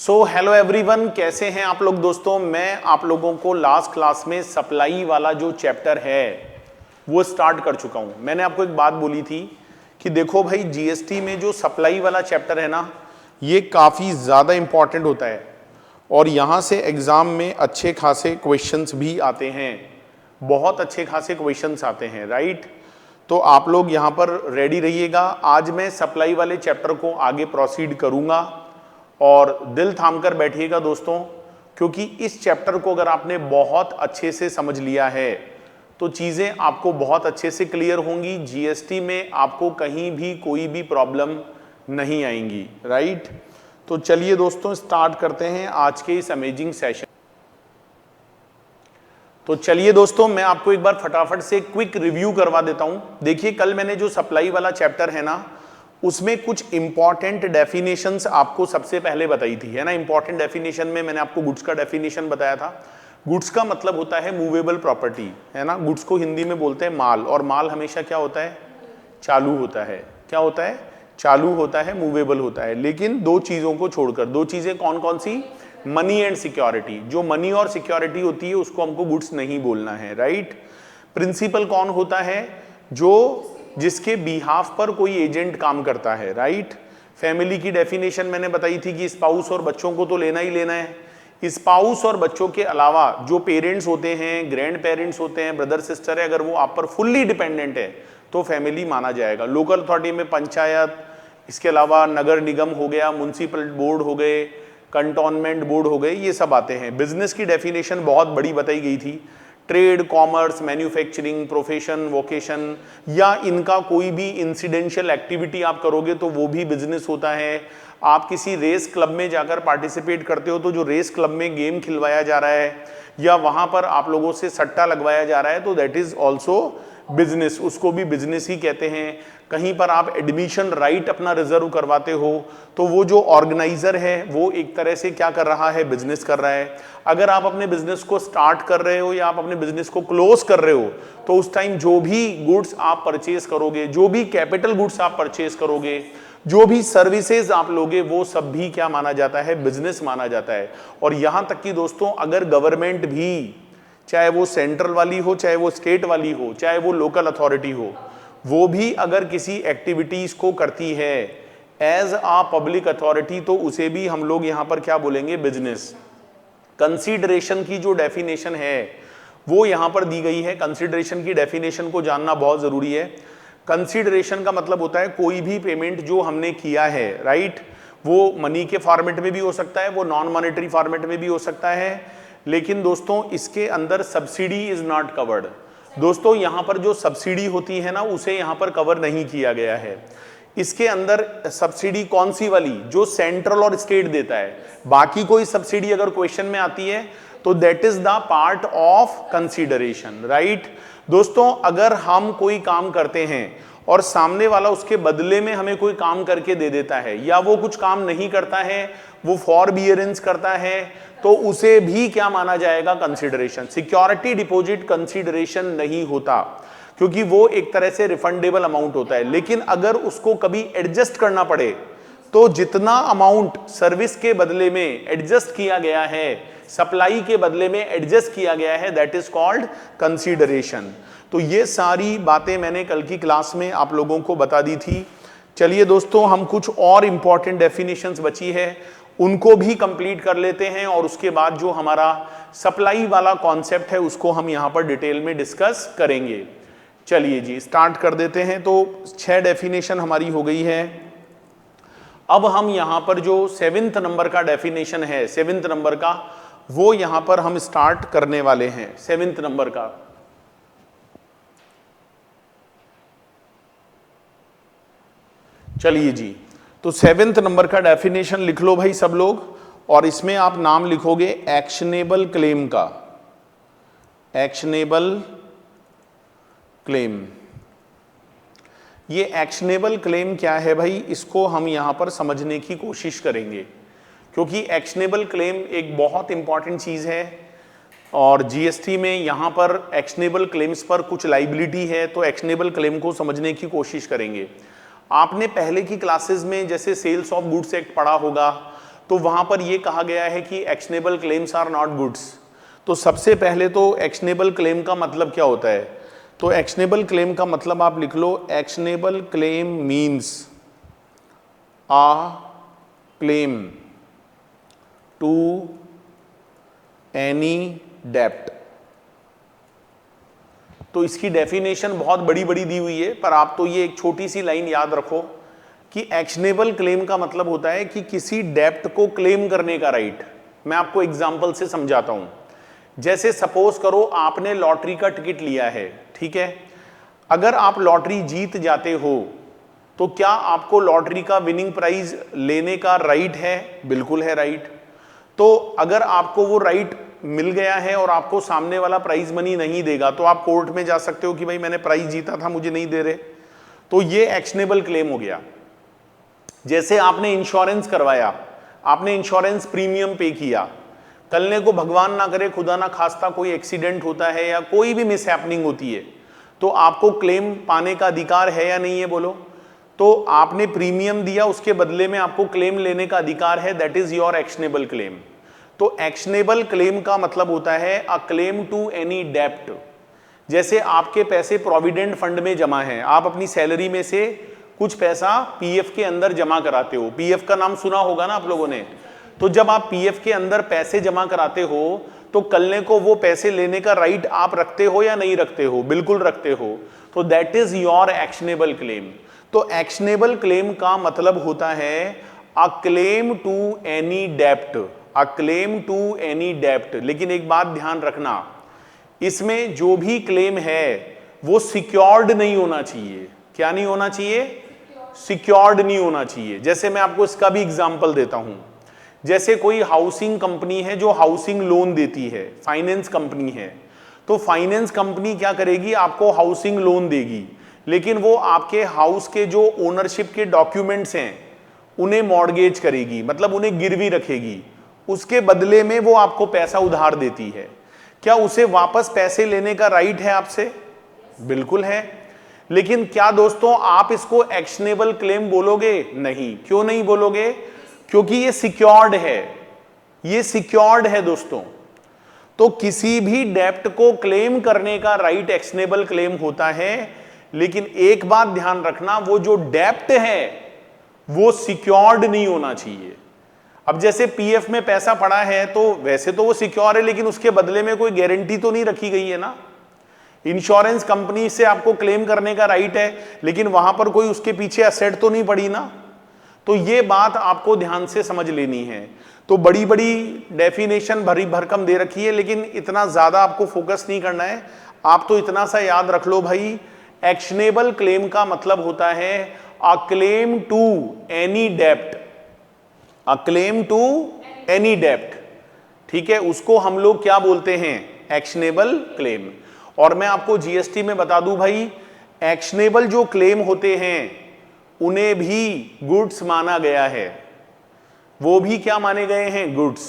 So hello everyone, कैसे हैं आप लोग दोस्तों। मैं आप लोगों को लास्ट क्लास में सप्लाई वाला जो चैप्टर है वो स्टार्ट कर चुका हूं। मैंने आपको एक बात बोली थी कि देखो भाई, जीएसटी में जो सप्लाई वाला चैप्टर है ना, ये काफ़ी ज़्यादा इंपॉर्टेंट होता है और यहाँ से एग्ज़ाम में अच्छे खासे क्वेश्चंस भी आते हैं, बहुत अच्छे खासे क्वेश्चंस आते हैं, राइट। तो आप लोग यहाँ पर रेडी रहिएगा। आज मैं सप्लाई वाले चैप्टर को आगे प्रोसीड करूँगा और दिल थाम कर बैठिएगा दोस्तों, क्योंकि इस चैप्टर को अगर आपने बहुत अच्छे से समझ लिया है तो चीज़ें आपको बहुत अच्छे से क्लियर होंगी। जीएसटी में आपको कहीं भी कोई भी प्रॉब्लम नहीं आएंगी, राइट। तो चलिए दोस्तों, स्टार्ट करते हैं आज के इस अमेजिंग सेशन। तो चलिए दोस्तों, मैं आपको एक बार फटाफट से क्विक रिव्यू करवा देता हूं। देखिए, कल मैंने जो सप्लाई वाला चैप्टर है ना, उसमें कुछ इंपॉर्टेंट डेफिनेशंस आपको सबसे पहले बताई थी, है ना। इंपॉर्टेंट डेफिनेशन में मैंने आपको गुड्स का डेफिनेशन बताया था। गुड्स का मतलब होता है मूवेबल प्रॉपर्टी, है ना। गुड्स को हिंदी में बोलते हैं माल, और माल हमेशा क्या होता है, चालू होता है। क्या होता है, चालू होता है, मूवेबल होता है। लेकिन दो चीजों को छोड़कर, दो चीजें कौन कौन सी, मनी एंड सिक्योरिटी। जो मनी और सिक्योरिटी होती है उसको हमको गुड्स नहीं बोलना है, राइट। प्रिंसिपल कौन होता है, जो जिसके बिहाफ पर कोई एजेंट काम करता है, राइट। फैमिली की डेफिनेशन मैंने बताई थी कि स्पाउस और बच्चों को तो लेना ही लेना है। स्पाउस और बच्चों के अलावा जो पेरेंट्स होते हैं, ग्रैंड पेरेंट्स होते हैं, ब्रदर सिस्टर है, अगर वो आप पर फुल्ली डिपेंडेंट है तो फैमिली माना जाएगा। लोकल अथॉरिटी में पंचायत, इसके अलावा नगर निगम हो गया, म्युनिसिपल बोर्ड हो गए, कंटोनमेंट बोर्ड हो गए, ये सब आते हैं। बिजनेस की डेफिनेशन बहुत बड़ी बताई गई थी। Trade, commerce, manufacturing, profession, vocation, या इनका कोई भी इंसिडेंशियल एक्टिविटी आप करोगे तो वो भी बिजनेस होता है। आप किसी रेस क्लब में जाकर पार्टिसिपेट करते हो तो जो रेस क्लब में गेम खिलवाया जा रहा है या वहां पर आप लोगों से सट्टा लगवाया जा रहा है तो दैट इज ऑल्सो बिजनेस, उसको भी बिजनेस ही कहते हैं। कहीं पर आप एडमिशन राइट अपना रिजर्व करवाते हो तो वो जो ऑर्गेनाइजर है वो एक तरह से क्या कर रहा है, बिजनेस कर रहा है। अगर आप अपने बिजनेस को स्टार्ट कर रहे हो या आप अपने बिजनेस को क्लोज कर रहे हो तो उस टाइम जो भी गुड्स आप परचेज करोगे, जो भी कैपिटल गुड्स आप परचेज करोगे, जो भी सर्विसेज आप लोगे, वो सब भी क्या माना जाता है, बिजनेस माना जाता है। और यहां तक कि दोस्तों, अगर गवर्नमेंट भी, चाहे वो सेंट्रल वाली हो, चाहे वो स्टेट वाली हो, चाहे वो लोकल अथॉरिटी हो, वो भी अगर किसी एक्टिविटीज को करती है एज आ पब्लिक अथॉरिटी तो उसे भी हम लोग यहां पर क्या बोलेंगे, बिजनेस। कंसीडरेशन की जो डेफिनेशन है वो यहां पर दी गई है। कंसीडरेशन की डेफिनेशन को जानना बहुत जरूरी है। कंसीडरेशन का मतलब होता है कोई भी पेमेंट जो हमने किया है, राइट, वो मनी के फॉर्मेट में भी हो सकता है, वो नॉन मॉनेटरी फॉर्मेट में भी हो सकता है। लेकिन दोस्तों, इसके अंदर सब्सिडी इज नॉट कवर्ड। दोस्तों, यहां पर जो सब्सिडी होती है ना, उसे यहां पर कवर नहीं किया गया है। इसके अंदर सब्सिडी कौन सी वाली, जो सेंट्रल और स्टेट देता है। बाकी कोई सब्सिडी अगर क्वेश्चन में आती है तो that is the part of consideration, right. दोस्तों, अगर हम कोई काम करते हैं और सामने वाला उसके बदले में हमें कोई काम करके दे देता है, या वो कुछ काम नहीं करता है, वो फॉरबियरेंस करता है, तो उसे भी क्या माना जाएगा, कंसीडरेशन। सिक्योरिटी डिपॉजिट कंसीडरेशन नहीं होता क्योंकि वो एक तरह से रिफंडेबल अमाउंट होता है। लेकिन अगर उसको कभी एडजस्ट करना पड़े तो जितना अमाउंट सर्विस के बदले में एडजस्ट किया गया है, सप्लाई के बदले में एडजस्ट किया गया है, दैट इज कॉल्ड कंसीडरेशन। तो ये सारी बातें मैंने कल की क्लास में आप लोगों को बता दी थी। चलिए दोस्तों, हम कुछ और इंपॉर्टेंट डेफिनेशंस बची है उनको भी कंप्लीट कर लेते हैं और उसके बाद जो हमारा सप्लाई वाला कॉन्सेप्ट है उसको हम यहां पर डिटेल में डिस्कस करेंगे। चलिए जी, स्टार्ट कर देते हैं। तो 6 डेफिनेशन हमारी हो गई है। अब हम यहां पर जो 7th नंबर का डेफिनेशन है, 7th नंबर का, वो यहां पर हम स्टार्ट करने वाले हैं। 7th नंबर का, चलिए जी, तो 7th नंबर का डेफिनेशन लिख लो भाई सब लोग, और इसमें आप नाम लिखोगे एक्शनेबल क्लेम का। एक्शनेबल क्लेम, ये एक्शनेबल क्लेम क्या है भाई, इसको हम यहां पर समझने की कोशिश करेंगे, क्योंकि एक्शनेबल क्लेम एक बहुत इंपॉर्टेंट चीज है और जीएसटी में यहां पर एक्शनेबल क्लेम्स पर कुछ लाइबिलिटी है, तो एक्शनेबल क्लेम को समझने की कोशिश करेंगे। आपने पहले की क्लासेस में जैसे सेल्स ऑफ गुड्स एक्ट पढ़ा होगा, तो वहां पर यह कहा गया है कि actionable claims are not goods. तो सबसे पहले तो एक्शनेबल क्लेम का मतलब क्या होता है? तो एक्शनेबल क्लेम का मतलब आप लिख लो, actionable claim means a claim to any डेप्ट। तो इसकी डेफिनेशन बहुत बड़ी बड़ी दी हुई है, पर आप तो ये एक छोटी सी लाइन याद रखो कि एक्शनेबल क्लेम का मतलब होता है कि किसी डेप्ट को क्लेम करने का राइट। मैं आपको एग्जांपल से समझाता हूं। जैसे सपोज करो आपने लॉटरी का टिकट लिया है, ठीक है। अगर आप लॉटरी जीत जाते हो तो क्या आपको लॉटरी का विनिंग प्राइज लेने का राइट है? बिल्कुल है राइट। तो अगर आपको वो राइट मिल गया है और आपको सामने वाला प्राइज मनी नहीं देगा तो आप कोर्ट में जा सकते हो कि भाई मैंने प्राइज जीता था, मुझे नहीं दे रहे। तो ये एक्शनेबल क्लेम हो गया। जैसे आपने इंश्योरेंस करवाया, आपने इंश्योरेंस प्रीमियम पे किया, कल को भगवान ना करे, खुदा ना खास्ता कोई एक्सीडेंट होता है या कोई भी मिसहैपनिंग होती है, तो आपको क्लेम पाने का अधिकार है या नहीं है? बोलो। तो आपने प्रीमियम दिया, उसके बदले में आपको क्लेम लेने का अधिकार है, that is your actionable claim. तो एक्शनेबल क्लेम का मतलब होता है अ क्लेम टू एनी डेप्ट। जैसे आपके पैसे प्रोविडेंट फंड में जमा हैं, आप अपनी सैलरी में से कुछ पैसा पीएफ के अंदर जमा कराते हो। पीएफ का नाम सुना होगा ना आप लोगों ने। तो जब आप पीएफ के अंदर पैसे जमा कराते हो तो कल को वो पैसे लेने का राइट आप रखते हो या नहीं रखते हो? बिल्कुल रखते हो। तो that is your actionable claim. तो एक्शनेबल क्लेम का मतलब होता है a claim to any dept, a claim to any डेप्ट। लेकिन एक बात ध्यान रखना, इसमें जो भी क्लेम है वो सिक्योर्ड नहीं होना चाहिए। क्या नहीं होना चाहिए? सिक्योर्ड नहीं होना चाहिए। जैसे मैं आपको इसका भी एग्जांपल देता हूं। जैसे कोई हाउसिंग कंपनी है जो हाउसिंग लोन देती है, फाइनेंस कंपनी है, तो फाइनेंस कंपनी क्या करेगी? आपको हाउसिंग लोन देगी, लेकिन वो आपके हाउस के जो ओनरशिप के डॉक्यूमेंट्स हैं उन्हें मॉर्गेज करेगी, मतलब उन्हें गिरवी रखेगी। उसके बदले में वो आपको पैसा उधार देती है। क्या उसे वापस पैसे लेने का राइट है आपसे? बिल्कुल है। लेकिन क्या दोस्तों आप इसको एक्शनेबल क्लेम बोलोगे? नहीं। क्यों नहीं बोलोगे? क्योंकि ये सिक्योर्ड है, ये सिक्योर्ड है दोस्तों। तो किसी भी डेप्ट को क्लेम करने का राइट एक्शनेबल क्लेम होता है, लेकिन एक बात ध्यान रखना, वो जो डेप्ट है वो सिक्योर्ड नहीं होना चाहिए। अब जैसे पीएफ में पैसा पड़ा है तो वैसे तो वो सिक्योर है, लेकिन उसके बदले में कोई गारंटी तो नहीं रखी गई है ना। इंश्योरेंस कंपनी से आपको क्लेम करने का राइट है, लेकिन वहां पर कोई उसके पीछे एसेट तो नहीं पड़ी ना। तो ये बात आपको ध्यान से समझ लेनी है। तो बड़ी बड़ी डेफिनेशन भरी भरकम दे रखी है, लेकिन इतना ज्यादा आपको फोकस नहीं करना है। आप तो इतना सा याद रख लो भाई, एक्शनेबल क्लेम का मतलब होता है a claim to any dept, a claim to any डेप्ट। ठीक है, उसको हम लोग क्या बोलते हैं? Actionable claim. और मैं आपको जीएसटी में बता दूं भाई, एक्शनेबल जो क्लेम होते हैं उन्हें भी गुड्स माना गया है। वो भी क्या माने गए हैं? गुड्स।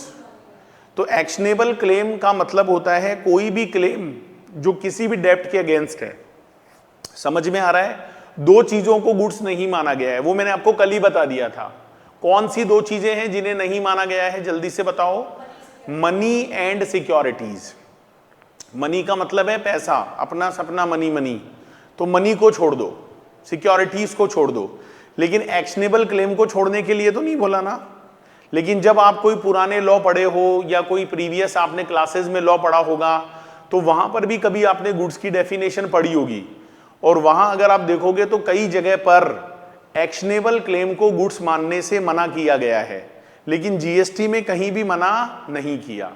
तो एक्शनेबल क्लेम का मतलब होता है कोई भी क्लेम जो किसी भी डेप्ट के अगेंस्ट है। समझ में आ रहा है? दो चीजों को गुड्स नहीं माना गया है, वो मैंने आपको कल ही बता दिया था। कौन सी दो चीजें हैं जिन्हें नहीं माना गया है? जल्दी से बताओ। Money and securities. मनी का मतलब है पैसा, अपना सपना मनी मनी, तो मनी को छोड़ दो, सिक्योरिटीज को छोड़ दो। लेकिन एक्शनेबल क्लेम को छोड़ने के लिए तो नहीं बोला ना। लेकिन जब आप कोई पुराने लॉ पढ़े हो या कोई प्रीवियस आपने क्लासेस में लॉ पढ़ा होगा, तो वहां पर भी कभी आपने गुड्स की डेफिनेशन पढ़ी होगी, और वहां अगर आप देखोगे तो कई जगह पर एक्शनेबल क्लेम को गुड्स मानने से मना किया गया है, लेकिन जीएसटी में कहीं भी मना नहीं किया।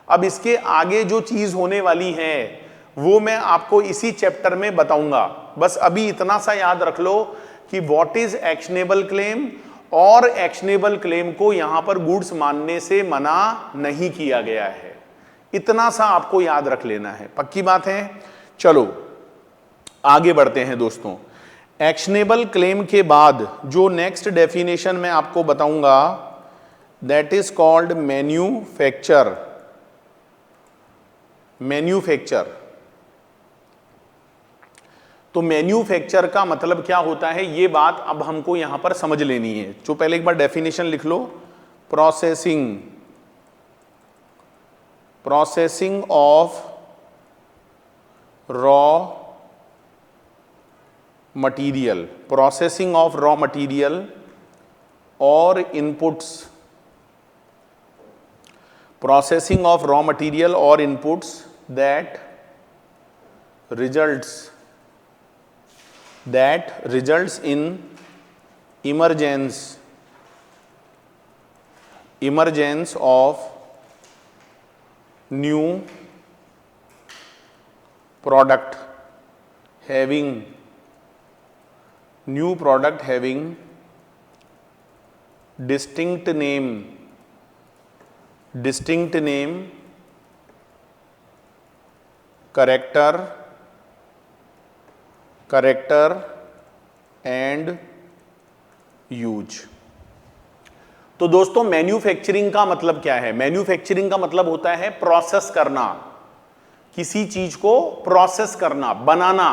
अब इसके आगे जो चीज होने वाली है वो मैं आपको इसी चैप्टर में बताऊंगा। बस अभी इतना सा याद रख लो कि व्हाट इज एक्शनेबल क्लेम, और एक्शनेबल क्लेम को यहां पर गुड्स मानने से मना नहीं किया गया है। इतना सा आपको याद रख लेना है। पक्की बात है? चलो आगे बढ़ते हैं दोस्तों। एक्शनेबल क्लेम के बाद जो नेक्स्ट डेफिनेशन मैं आपको बताऊंगा, that is called manufacture. Manufacture, तो मैन्युफैक्चर का मतलब क्या होता है, ये बात अब हमको यहां पर समझ लेनी है। जो पहले एक बार डेफिनेशन लिख लो, processing of raw material, processing of raw material और inputs, processing of raw material or inputs that results in emergence of new product having distinct name, character and use. तो दोस्तों मैन्युफैक्चरिंग का मतलब क्या है? मैन्युफैक्चरिंग का मतलब होता है प्रोसेस करना, किसी चीज को प्रोसेस करना, बनाना।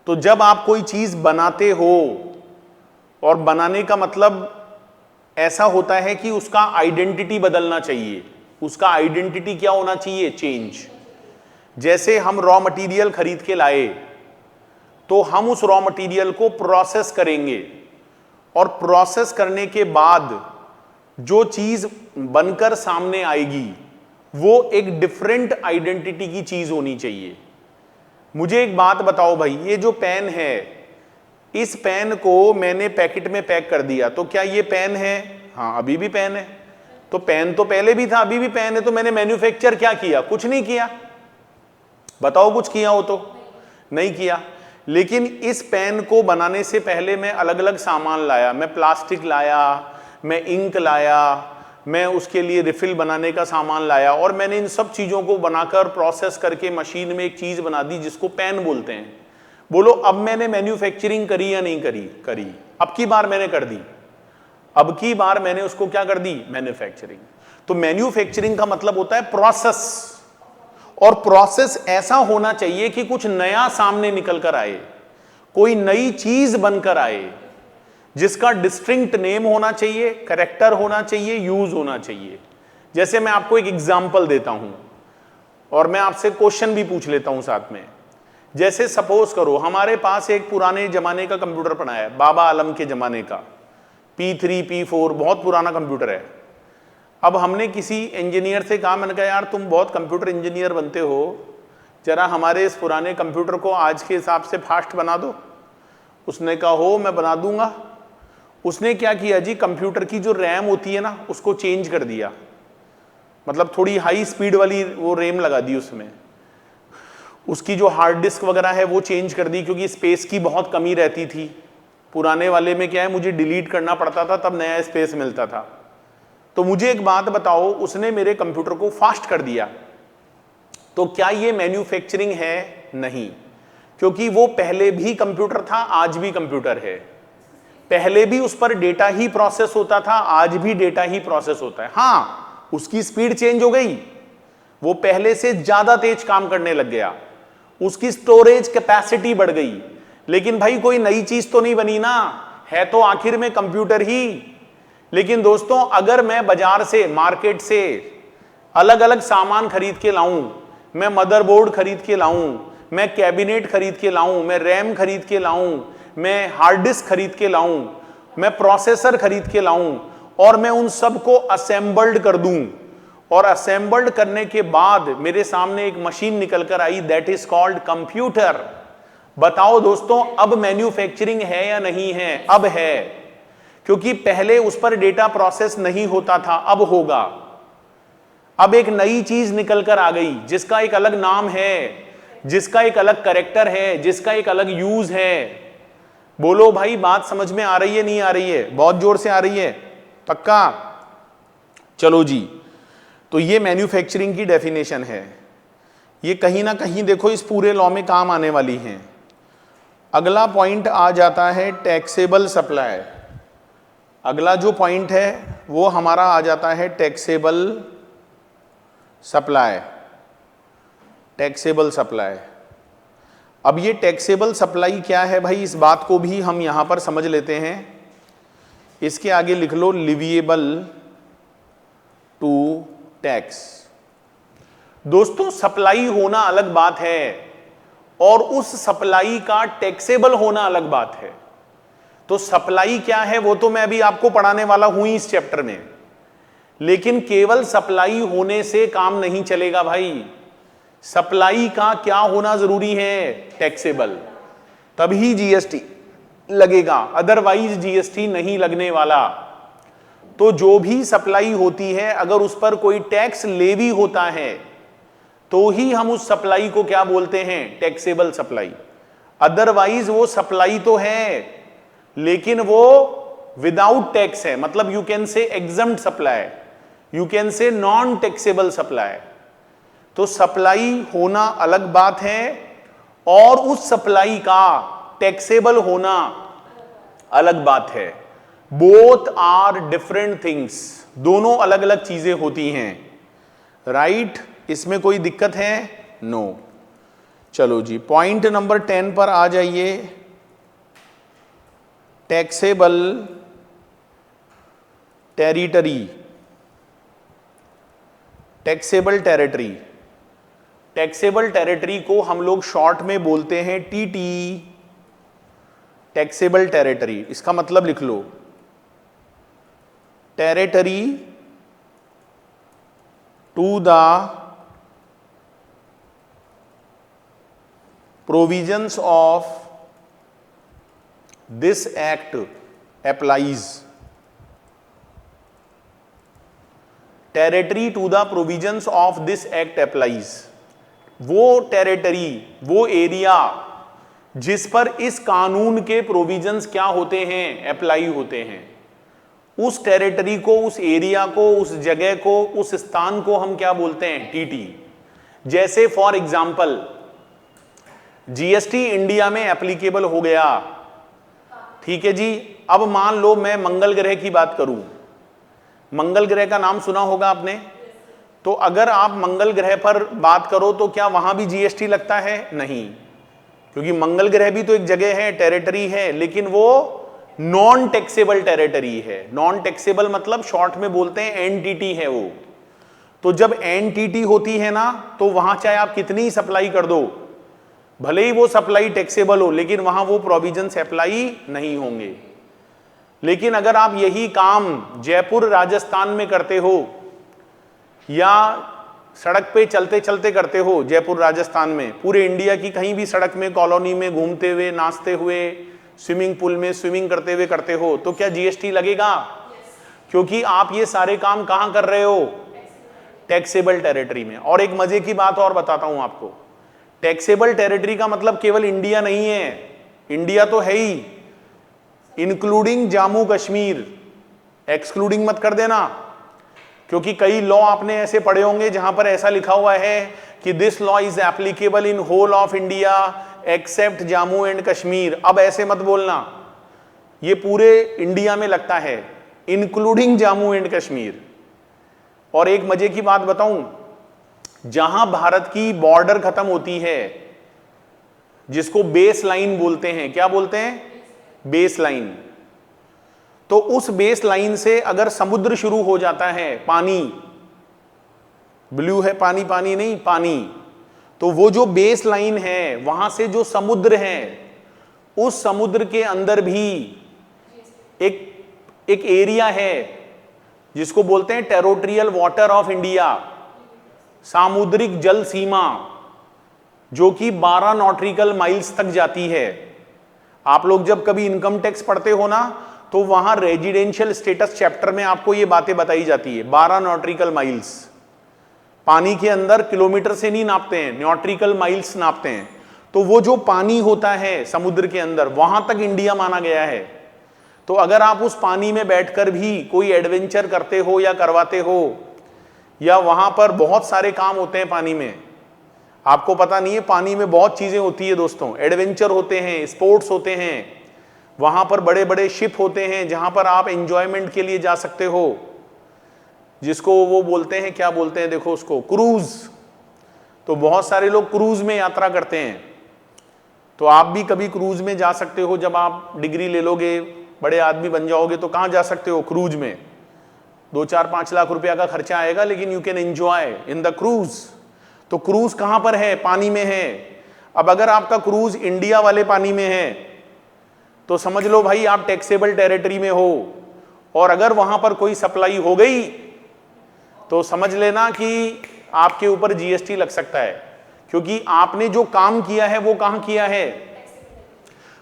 तो जब आप कोई चीज बनाते हो, और बनाने का मतलब ऐसा होता है कि उसका आइडेंटिटी बदलना चाहिए। उसका आइडेंटिटी क्या होना चाहिए? चेंज। जैसे हम रॉ मटेरियल खरीद के लाए, तो हम उस रॉ मटेरियल को प्रोसेस करेंगे, और प्रोसेस करने के बाद जो चीज बनकर सामने आएगी वो एक डिफरेंट आइडेंटिटी की चीज होनी चाहिए। मुझे एक बात बताओ भाई, ये जो पेन है, इस पेन को मैंने पैकेट में पैक कर दिया, तो क्या ये पेन है? हाँ, अभी भी पेन है। तो पेन तो पहले भी था, अभी भी पेन है। तो मैंने मैन्युफैक्चर क्या किया? कुछ नहीं किया। बताओ कुछ किया हो तो? नहीं किया। लेकिन इस पेन को बनाने से पहले मैं अलग अलग सामान लाया, मैं प्लास्टिक लाया, मैं इंक लाया, मैं उसके लिए रिफिल बनाने का सामान लाया, और मैंने इन सब चीजों को बनाकर प्रोसेस करके मशीन में एक चीज बना दी जिसको पेन बोलते हैं। बोलो अब मैंने मैन्युफैक्चरिंग करी या नहीं करी? करी। अब की बार मैंने कर दी, अब की बार मैंने उसको क्या कर दी? मैन्युफैक्चरिंग। तो मैन्युफैक्चरिंग का मतलब होता है प्रोसेस, और प्रोसेस ऐसा होना चाहिए कि कुछ नया सामने निकल कर आए, कोई नई चीज बनकर आए, जिसका डिस्टिंक्ट नेम होना चाहिए, कैरेक्टर होना चाहिए, यूज होना चाहिए। जैसे मैं आपको एक एग्जांपल देता हूं, और मैं आपसे क्वेश्चन भी पूछ लेता हूं साथ में। जैसे सपोज करो हमारे पास एक पुराने जमाने का कंप्यूटर पड़ा है, बाबा आलम के जमाने का, P3 P4, बहुत पुराना कंप्यूटर है। अब हमने किसी इंजीनियर से कहा, मैंने कहा यार तुम बहुत कंप्यूटर इंजीनियर बनते हो, जरा हमारे इस पुराने कंप्यूटर को आज के हिसाब से फास्ट बना दो। उसने कहा हो, मैं बना दूंगा। उसने क्या किया जी, कंप्यूटर की जो रैम होती है ना, उसको चेंज कर दिया, मतलब थोड़ी हाई स्पीड वाली वो रैम लगा दी उसमें। उसकी जो हार्ड डिस्क वगैरह है वो चेंज कर दी, क्योंकि स्पेस की बहुत कमी रहती थी। पुराने वाले में क्या है, मुझे डिलीट करना पड़ता था, तब नया स्पेस मिलता था। तो मुझे एक बात बताओ, उसने मेरे कंप्यूटर को फास्ट कर दिया, तो क्या ये मैन्युफैक्चरिंग है? नहीं, क्योंकि वो पहले भी कंप्यूटर था, आज भी कंप्यूटर है। पहले भी उस पर डेटा ही प्रोसेस होता था, आज भी डेटा ही प्रोसेस होता है। हाँ, उसकी स्पीड चेंज हो गई, वो पहले से ज्यादा तेज काम करने लग गया, उसकी स्टोरेज कैपेसिटी बढ़ गई, लेकिन भाई कोई नई चीज तो नहीं बनी ना, है तो आखिर में कंप्यूटर ही। लेकिन दोस्तों अगर मैं बाजार से, मार्केट से अलग अलग सामान खरीद के लाऊं, मैं मदरबोर्ड खरीद के लाऊं, मैं कैबिनेट खरीद के लाऊं, मैं रैम खरीद के लाऊं, मैं हार्ड डिस्क खरीद के लाऊं, मैं प्रोसेसर खरीद के लाऊं, और मैं उन सब को असेंबल्ड कर दूं, और असेंबल्ड करने के बाद मेरे सामने एक मशीन निकल कर आई, दैट इज कॉल्ड कंप्यूटर। बताओ दोस्तों अब मैन्युफैक्चरिंग है या नहीं है? अब है, क्योंकि पहले उस पर डेटा प्रोसेस नहीं होता था, अब होगा। अब एक नई चीज निकल कर आ गई, जिसका एक अलग नाम है, जिसका एक अलग कैरेक्टर है, जिसका एक अलग यूज है। बोलो भाई बात समझ में आ रही है नहीं आ रही है? बहुत जोर से आ रही है? पक्का? चलो जी, तो ये मैन्युफैक्चरिंग की डेफिनेशन है। ये कहीं ना कहीं देखो इस पूरे लॉ में काम आने वाली हैं। अगला पॉइंट आ जाता है टैक्सेबल सप्लाई। अगला जो पॉइंट है वो हमारा आ जाता है टैक्सेबल सप्लाई। टैक्सेबल सप्लाई, अब ये टैक्सेबल सप्लाई क्या है भाई, इस बात को भी हम यहां पर समझ लेते हैं। इसके आगे लिख लो लिविएबल टू टैक्स। दोस्तों सप्लाई होना अलग बात है और उस सप्लाई का टैक्सेबल होना अलग बात है। तो सप्लाई क्या है वो तो मैं अभी आपको पढ़ाने वाला हूं ही इस चैप्टर में, लेकिन केवल सप्लाई होने से काम नहीं चलेगा भाई। सप्लाई का क्या होना जरूरी है? टैक्सेबल, तभी जीएसटी लगेगा, अदरवाइज जीएसटी नहीं लगने वाला। तो जो भी सप्लाई होती है अगर उस पर कोई टैक्स लेवी होता है तो ही हम उस सप्लाई को क्या बोलते हैं? Taxable supply. अदरवाइज वो सप्लाई तो है लेकिन वो विदाउट टैक्स है, मतलब you can say exempt supply, you can say non taxable supply. तो सप्लाई होना अलग बात है और उस सप्लाई का टैक्सेबल होना अलग बात है। बोथ आर डिफरेंट थिंग्स, दोनों अलग अलग चीजें होती हैं, राइट? इसमें कोई दिक्कत है? नो। चलो जी, पॉइंट नंबर 10 पर आ जाइए। Taxable territory, taxable territory. Taxable territory को हम लोग शॉर्ट में बोलते हैं टीटी, टैक्सेबल टेरिटरी। इसका मतलब लिख लो, territory to the provisions of this act applies। Territory to the provisions of this act applies। वो टेरिटरी, वो एरिया जिस पर इस कानून के प्रोविजंस क्या होते हैं? अप्लाई होते हैं। उस टेरिटरी को, उस एरिया को, उस जगह को, उस स्थान को हम क्या बोलते हैं? टीटी। जैसे फॉर एग्जाम्पल जीएसटी इंडिया में एप्लीकेबल हो गया, ठीक है जी। अब मान लो मैं मंगल ग्रह की बात करूं, मंगल ग्रह का नाम सुना होगा आपने। तो अगर आप मंगल ग्रह पर बात करो तो क्या वहां भी जीएसटी लगता है? नहीं, क्योंकि मंगल ग्रह भी तो एक जगह है, टेरिटरी है, लेकिन वो नॉन टैक्सेबल टेरिटरी है। नॉन टैक्सेबल मतलब शॉर्ट में बोलते हैं एनटीटी है वो। तो जब एनटीटी होती है ना, तो वहां चाहे आप कितनी ही सप्लाई कर दो, भले ही वो सप्लाई टैक्सेबल हो, लेकिन वहां वो प्रोविजंस अप्लाई नहीं होंगे। लेकिन अगर आप यही काम जयपुर राजस्थान में करते हो या सड़क पे चलते चलते करते हो जयपुर राजस्थान में, पूरे इंडिया की कहीं भी सड़क में, कॉलोनी में घूमते हुए, नाचते हुए, स्विमिंग पूल में स्विमिंग करते हुए करते हो, तो क्या जीएसटी लगेगा? क्योंकि आप ये सारे काम कहां कर रहे हो? टैक्सेबल टेरिटरी में। और एक मजे की बात और बताता हूं आपको, टैक्सेबल टेरिटरी का मतलब केवल इंडिया नहीं है, इंडिया तो है ही, इंक्लूडिंग जम्मू कश्मीर, एक्सक्लूडिंग मत कर देना, क्योंकि कई लॉ आपने ऐसे पढ़े होंगे जहां पर ऐसा लिखा हुआ है कि this law is applicable in whole of India except Jammu and Kashmir. अब ऐसे मत बोलना, ये पूरे इंडिया में लगता है, इंक्लूडिंग जम्मू एंड कश्मीर। और एक मजे की बात बताऊं, जहां भारत की बॉर्डर खत्म होती है, जिसको बेस लाइन बोलते हैं, क्या बोलते हैं? Base line. तो उस बेस लाइन से अगर समुद्र शुरू हो जाता है, पानी, ब्लू है पानी, पानी नहीं, पानी, तो वो जो बेस लाइन है वहां से जो समुद्र है, उस समुद्र के अंदर भी एक एरिया है जिसको बोलते हैं टेरिटोरियल वाटर ऑफ इंडिया, सामुद्रिक जल सीमा, जो कि 12 नॉटिकल माइल्स तक जाती है। आप लोग जब कभी इनकम टैक्स पढ़ते हो ना, तो वहां रेजिडेंशियल स्टेटस चैप्टर में आपको ये बातें बताई जाती है। 12 नॉटिकल माइल्स, पानी के अंदर किलोमीटर से नहीं नापते हैं, नॉटिकल माइल्स नापते हैं। तो वो जो पानी होता है समुद्र के अंदर, वहां तक इंडिया माना गया है। तो अगर आप उस पानी में बैठकर भी कोई एडवेंचर करते हो या करवाते हो, या वहां पर बहुत सारे काम होते हैं पानी में, आपको पता नहीं है, पानी में बहुत चीजें होती है दोस्तों, एडवेंचर होते हैं, स्पोर्ट्स होते हैं, वहां पर बड़े बड़े शिप होते हैं जहां पर आप एंजॉयमेंट के लिए जा सकते हो, जिसको वो बोलते हैं, क्या बोलते हैं, देखो उसको, क्रूज। तो बहुत सारे लोग क्रूज में यात्रा करते हैं, तो आप भी कभी क्रूज में जा सकते हो जब आप डिग्री ले लोगे बड़े आदमी बन जाओगे तो कहाँ जा सकते हो? क्रूज में 2-4-5 लाख रुपया का खर्चा आएगा, लेकिन you can enjoy in the cruise. तो क्रूज कहां पर है? पानी में है। अब अगर आपका क्रूज इंडिया वाले पानी में है तो समझ लो भाई आप टैक्सेबल टेरिटरी में हो, और अगर वहां पर कोई सप्लाई हो गई तो समझ लेना कि आपके ऊपर जीएसटी लग सकता है, क्योंकि आपने जो काम किया है वो कहां किया है?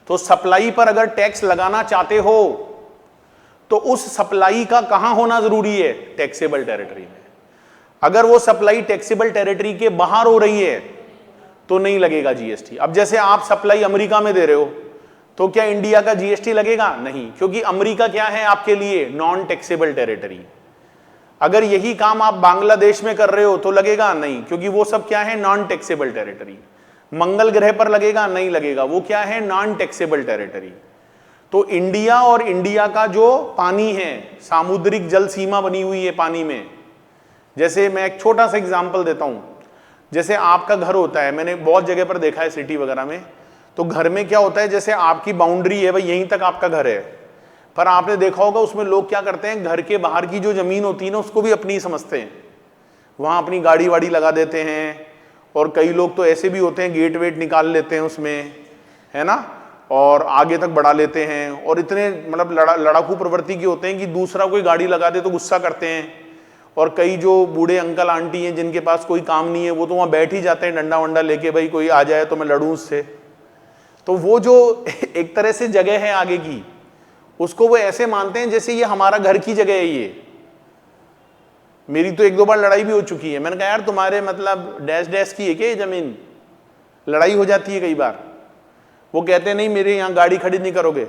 तो सप्लाई पर अगर टैक्स लगाना चाहते हो तो उस सप्लाई का कहां होना जरूरी है? टैक्सेबल टेरिटरी में। अगर वो सप्लाई टैक्सेबल टेरिटरी के बाहर हो रही है तो नहीं लगेगा जीएसटी। अब जैसे आप सप्लाई अमेरिका में दे रहे हो तो क्या इंडिया का जीएसटी लगेगा? नहीं, क्योंकि अमेरिका क्या है आपके लिए? Non taxable territory. अगर यही काम आप बांग्लादेश में कर रहे हो तो लगेगा? नहीं, क्योंकि वो सब क्या है? Non taxable territory. मंगल ग्रह पर लगेगा? नहीं लगेगा, वो क्या है? Non taxable territory. तो इंडिया और इंडिया का जो पानी है, सामुद्रिक जल सीमा बनी हुई है पानी में। जैसे मैं एक छोटा सा एग्जांपल देता हूं, जैसे आपका घर होता है, मैंने बहुत जगह पर देखा है सिटी वगैरह में, तो घर में क्या होता है, जैसे आपकी बाउंड्री है भाई यहीं तक आपका घर है, पर आपने देखा होगा उसमें लोग क्या करते हैं, घर के बाहर की जो जमीन होती है ना उसको भी अपनी समझते हैं, वहां अपनी गाड़ी वाड़ी लगा देते हैं, और कई लोग तो ऐसे भी होते हैं गेट वेट निकाल लेते हैं उसमें, है ना, और आगे तक बढ़ा लेते हैं, और इतने मतलब लड़ाकू प्रवृत्ति के होते हैं कि दूसरा कोई गाड़ी लगा दे तो गुस्सा करते हैं। और कई जो बूढ़े अंकल आंटी हैं जिनके पास कोई काम नहीं है वो तो वहां बैठ ही जाते हैं डंडा वंडा लेके, भाई कोई आ जाए तो मैं लड़ूं उससे। तो वो जो एक तरह से जगह है आगे की, उसको वो ऐसे मानते हैं जैसे ये हमारा घर की जगह है। ये मेरी तो 1-2 बार लड़ाई भी हो चुकी है, मैंने कहा यार तुम्हारे मतलब डैश डैश की है क्या ये जमीन? लड़ाई हो जाती है कई बार। वो कहते हैं नहीं मेरे यहाँ गाड़ी खड़ी नहीं करोगे।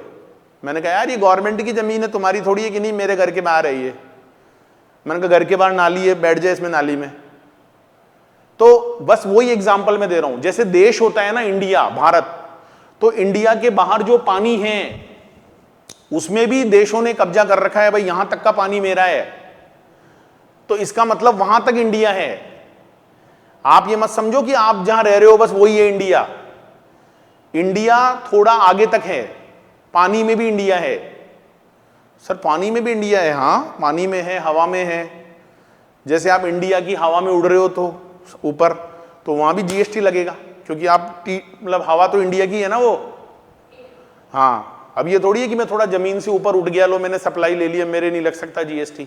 मैंने कहा यार ये गवर्नमेंट की जमीन है, तुम्हारी थोड़ी है कि नहीं, मेरे घर के बाहर है ये। मैंने कहा घर के बाहर नाली है, बैठ जाए इसमें नाली में। तो बस वही एग्जांपल मैं दे रहा हूं, जैसे देश होता है ना इंडिया, भारत, तो इंडिया के बाहर जो पानी है उसमें भी देशों ने कब्जा कर रखा है, भाई यहां तक का पानी मेरा है, तो इसका मतलब वहां तक इंडिया है। आप ये मत समझो कि आप जहां रह रहे हो बस वही है इंडिया। इंडिया थोड़ा आगे तक है, पानी में भी इंडिया है। सर पानी में भी इंडिया है? हाँ पानी में है, हवा में है। जैसे आप इंडिया की हवा में उड़ रहे हो तो ऊपर, तो वहां भी जीएसटी लगेगा, क्योंकि आप मतलब हवा तो इंडिया की है ना वो। हाँ, अब ये थोड़ी है कि मैं थोड़ा जमीन से ऊपर उठ गया, लो मैंने सप्लाई ले लिया, मेरे नहीं लग सकता जीएसटी,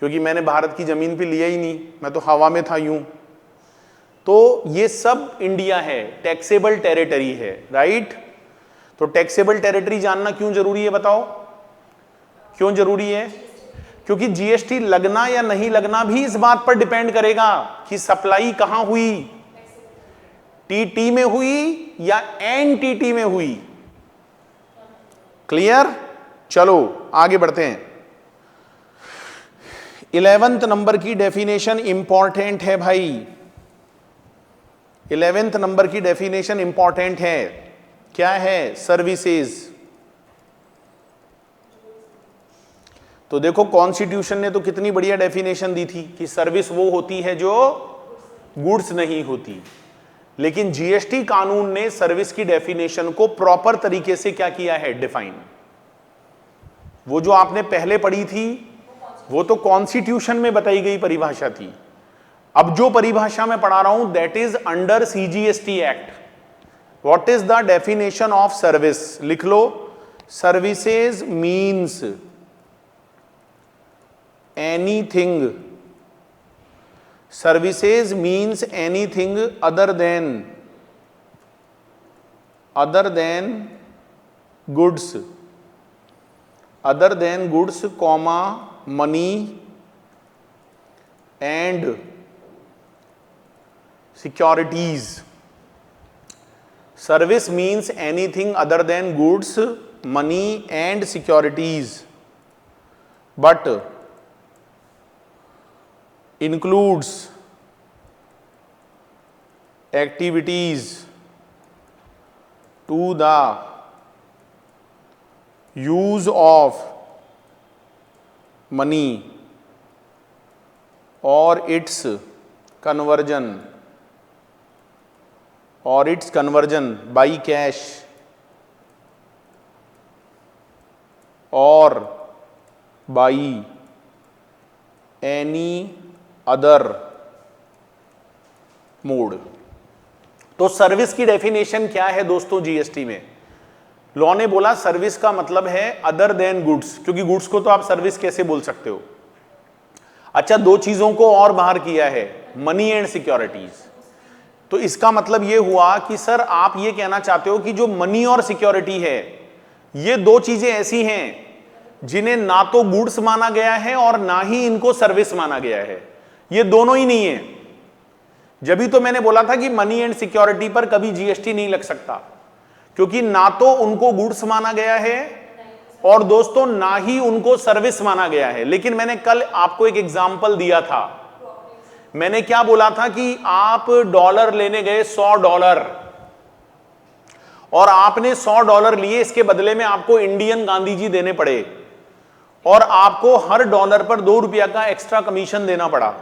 क्योंकि मैंने भारत की जमीन पे लिया ही नहीं, मैं तो हवा में था यूं। तो ये सब इंडिया है, टैक्सेबल टेरिटरी है, राइट। तो टैक्सेबल टेरिटरी जानना क्यों जरूरी है बताओ? क्यों जरूरी है? क्योंकि जीएसटी लगना या नहीं लगना भी इस बात पर डिपेंड करेगा कि सप्लाई कहां हुई, टीटी में हुई या एनटीटी में हुई। क्लियर? चलो आगे बढ़ते हैं। 11th नंबर की डेफिनेशन इंपॉर्टेंट है भाई, 11th नंबर की डेफिनेशन इंपॉर्टेंट है। क्या है? सर्विसेज। तो देखो कॉन्स्टिट्यूशन ने तो कितनी बढ़िया डेफिनेशन दी थी कि सर्विस वो होती है जो गुड्स नहीं होती, लेकिन जीएसटी कानून ने सर्विस की डेफिनेशन को प्रॉपर तरीके से क्या किया है? डिफाइन। वो जो आपने पहले पढ़ी थी वो तो कॉन्स्टिट्यूशन में बताई गई परिभाषा थी। अब जो परिभाषा मैं पढ़ा रहा हूं that is under CGST act. What is the definition of service? लिख लो, services means anything, services means anything other than goods, comma money and securities. Service means anything other than goods, money and securities, but includes activities to the use of money or its conversion by cash और by any other mode. तो service की definition क्या है दोस्तों GST में? Law ने बोला service का मतलब है अदर देन गुड्स, क्योंकि गुड्स को तो आप सर्विस कैसे बोल सकते हो। अच्छा, दो चीजों को और बाहर किया है, मनी एंड सिक्योरिटीज। तो इसका मतलब यह हुआ कि सर आप ये कहना चाहते हो कि जो मनी और सिक्योरिटी है, ये दो चीजें ऐसी हैं जिन्हें ना तो गुड्स माना गया है और ना ही इनको सर्विस माना गया है, ये दोनों ही नहीं है। जब भी तो मैंने बोला था कि मनी एंड सिक्योरिटी पर कभी जीएसटी नहीं लग सकता, क्योंकि ना तो उनको गुड्स माना गया है और दोस्तों ना ही उनको सर्विस माना गया है। लेकिन मैंने कल आपको एक एग्जाम्पल दिया था, मैंने क्या बोला था कि आप डॉलर लेने गए $100 और आपने $100 लिए, इसके बदले में आपको इंडियन गांधी जी देने पड़े और आपको हर डॉलर पर ₹2 का एक्स्ट्रा कमीशन देना पड़ा।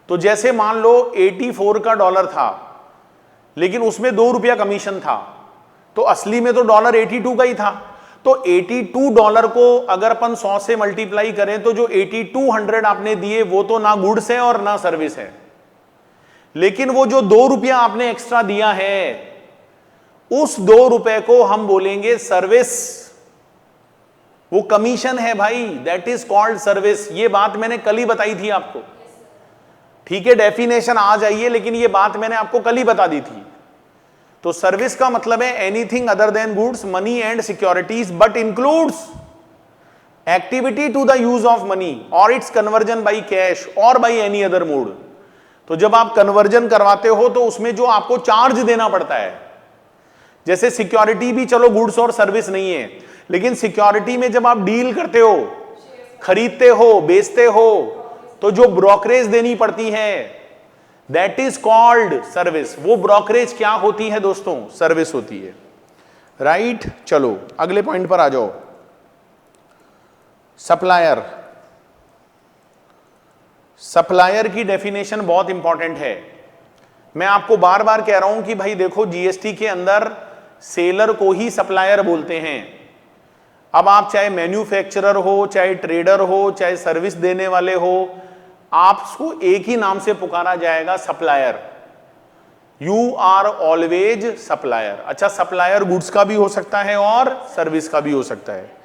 तो जैसे मान लो 84 का डॉलर था लेकिन उसमें $2 कमीशन था, तो असली में तो डॉलर 82 का ही था। तो $82 को अगर अपन 100 से मल्टीप्लाई करें तो जो 8200 आपने दिए वो तो ना गुड्स है और ना सर्विस है, लेकिन वो जो ₹2 आपने एक्स्ट्रा दिया है उस ₹2 को हम बोलेंगे सर्विस, वो कमीशन है भाई, दैट इज कॉल्ड सर्विस। ये बात मैंने कल ही बताई थी आपको, ठीक है? डेफिनेशन आ जाइए, लेकिन ये बात मैंने आपको कल ही बता दी थी। तो सर्विस का मतलब है anything other than goods, money and securities, but includes activity to the use of money और इट्स कन्वर्जन बाई कैश और बाई एनी अदर मोड। तो जब आप कन्वर्जन करवाते हो तो उसमें जो आपको चार्ज देना पड़ता है, जैसे सिक्योरिटी भी चलो गुड्स और सर्विस नहीं है, लेकिन सिक्योरिटी में जब आप डील करते हो, खरीदते हो, बेचते हो, तो जो ब्रोकरेज देनी पड़ती है दैट इज कॉल्ड सर्विस। वो ब्रोकरेज क्या होती है दोस्तों? सर्विस होती है, राइट? चलो अगले पॉइंट पर आ जाओ। सप्लायर। सप्लायर की डेफिनेशन बहुत इंपॉर्टेंट है। मैं आपको बार बार कह रहा हूं कि भाई देखो, जीएसटी के अंदर सेलर को ही सप्लायर बोलते हैं। अब आप चाहे मैन्युफैक्चरर हो, चाहे ट्रेडर हो, चाहे सर्विस देने वाले हो, आपको एक ही नाम से पुकारा जाएगा, supplier. You are always supplier. अच्छा, सप्लायर गुड्स का भी हो सकता है और सर्विस का भी हो सकता है।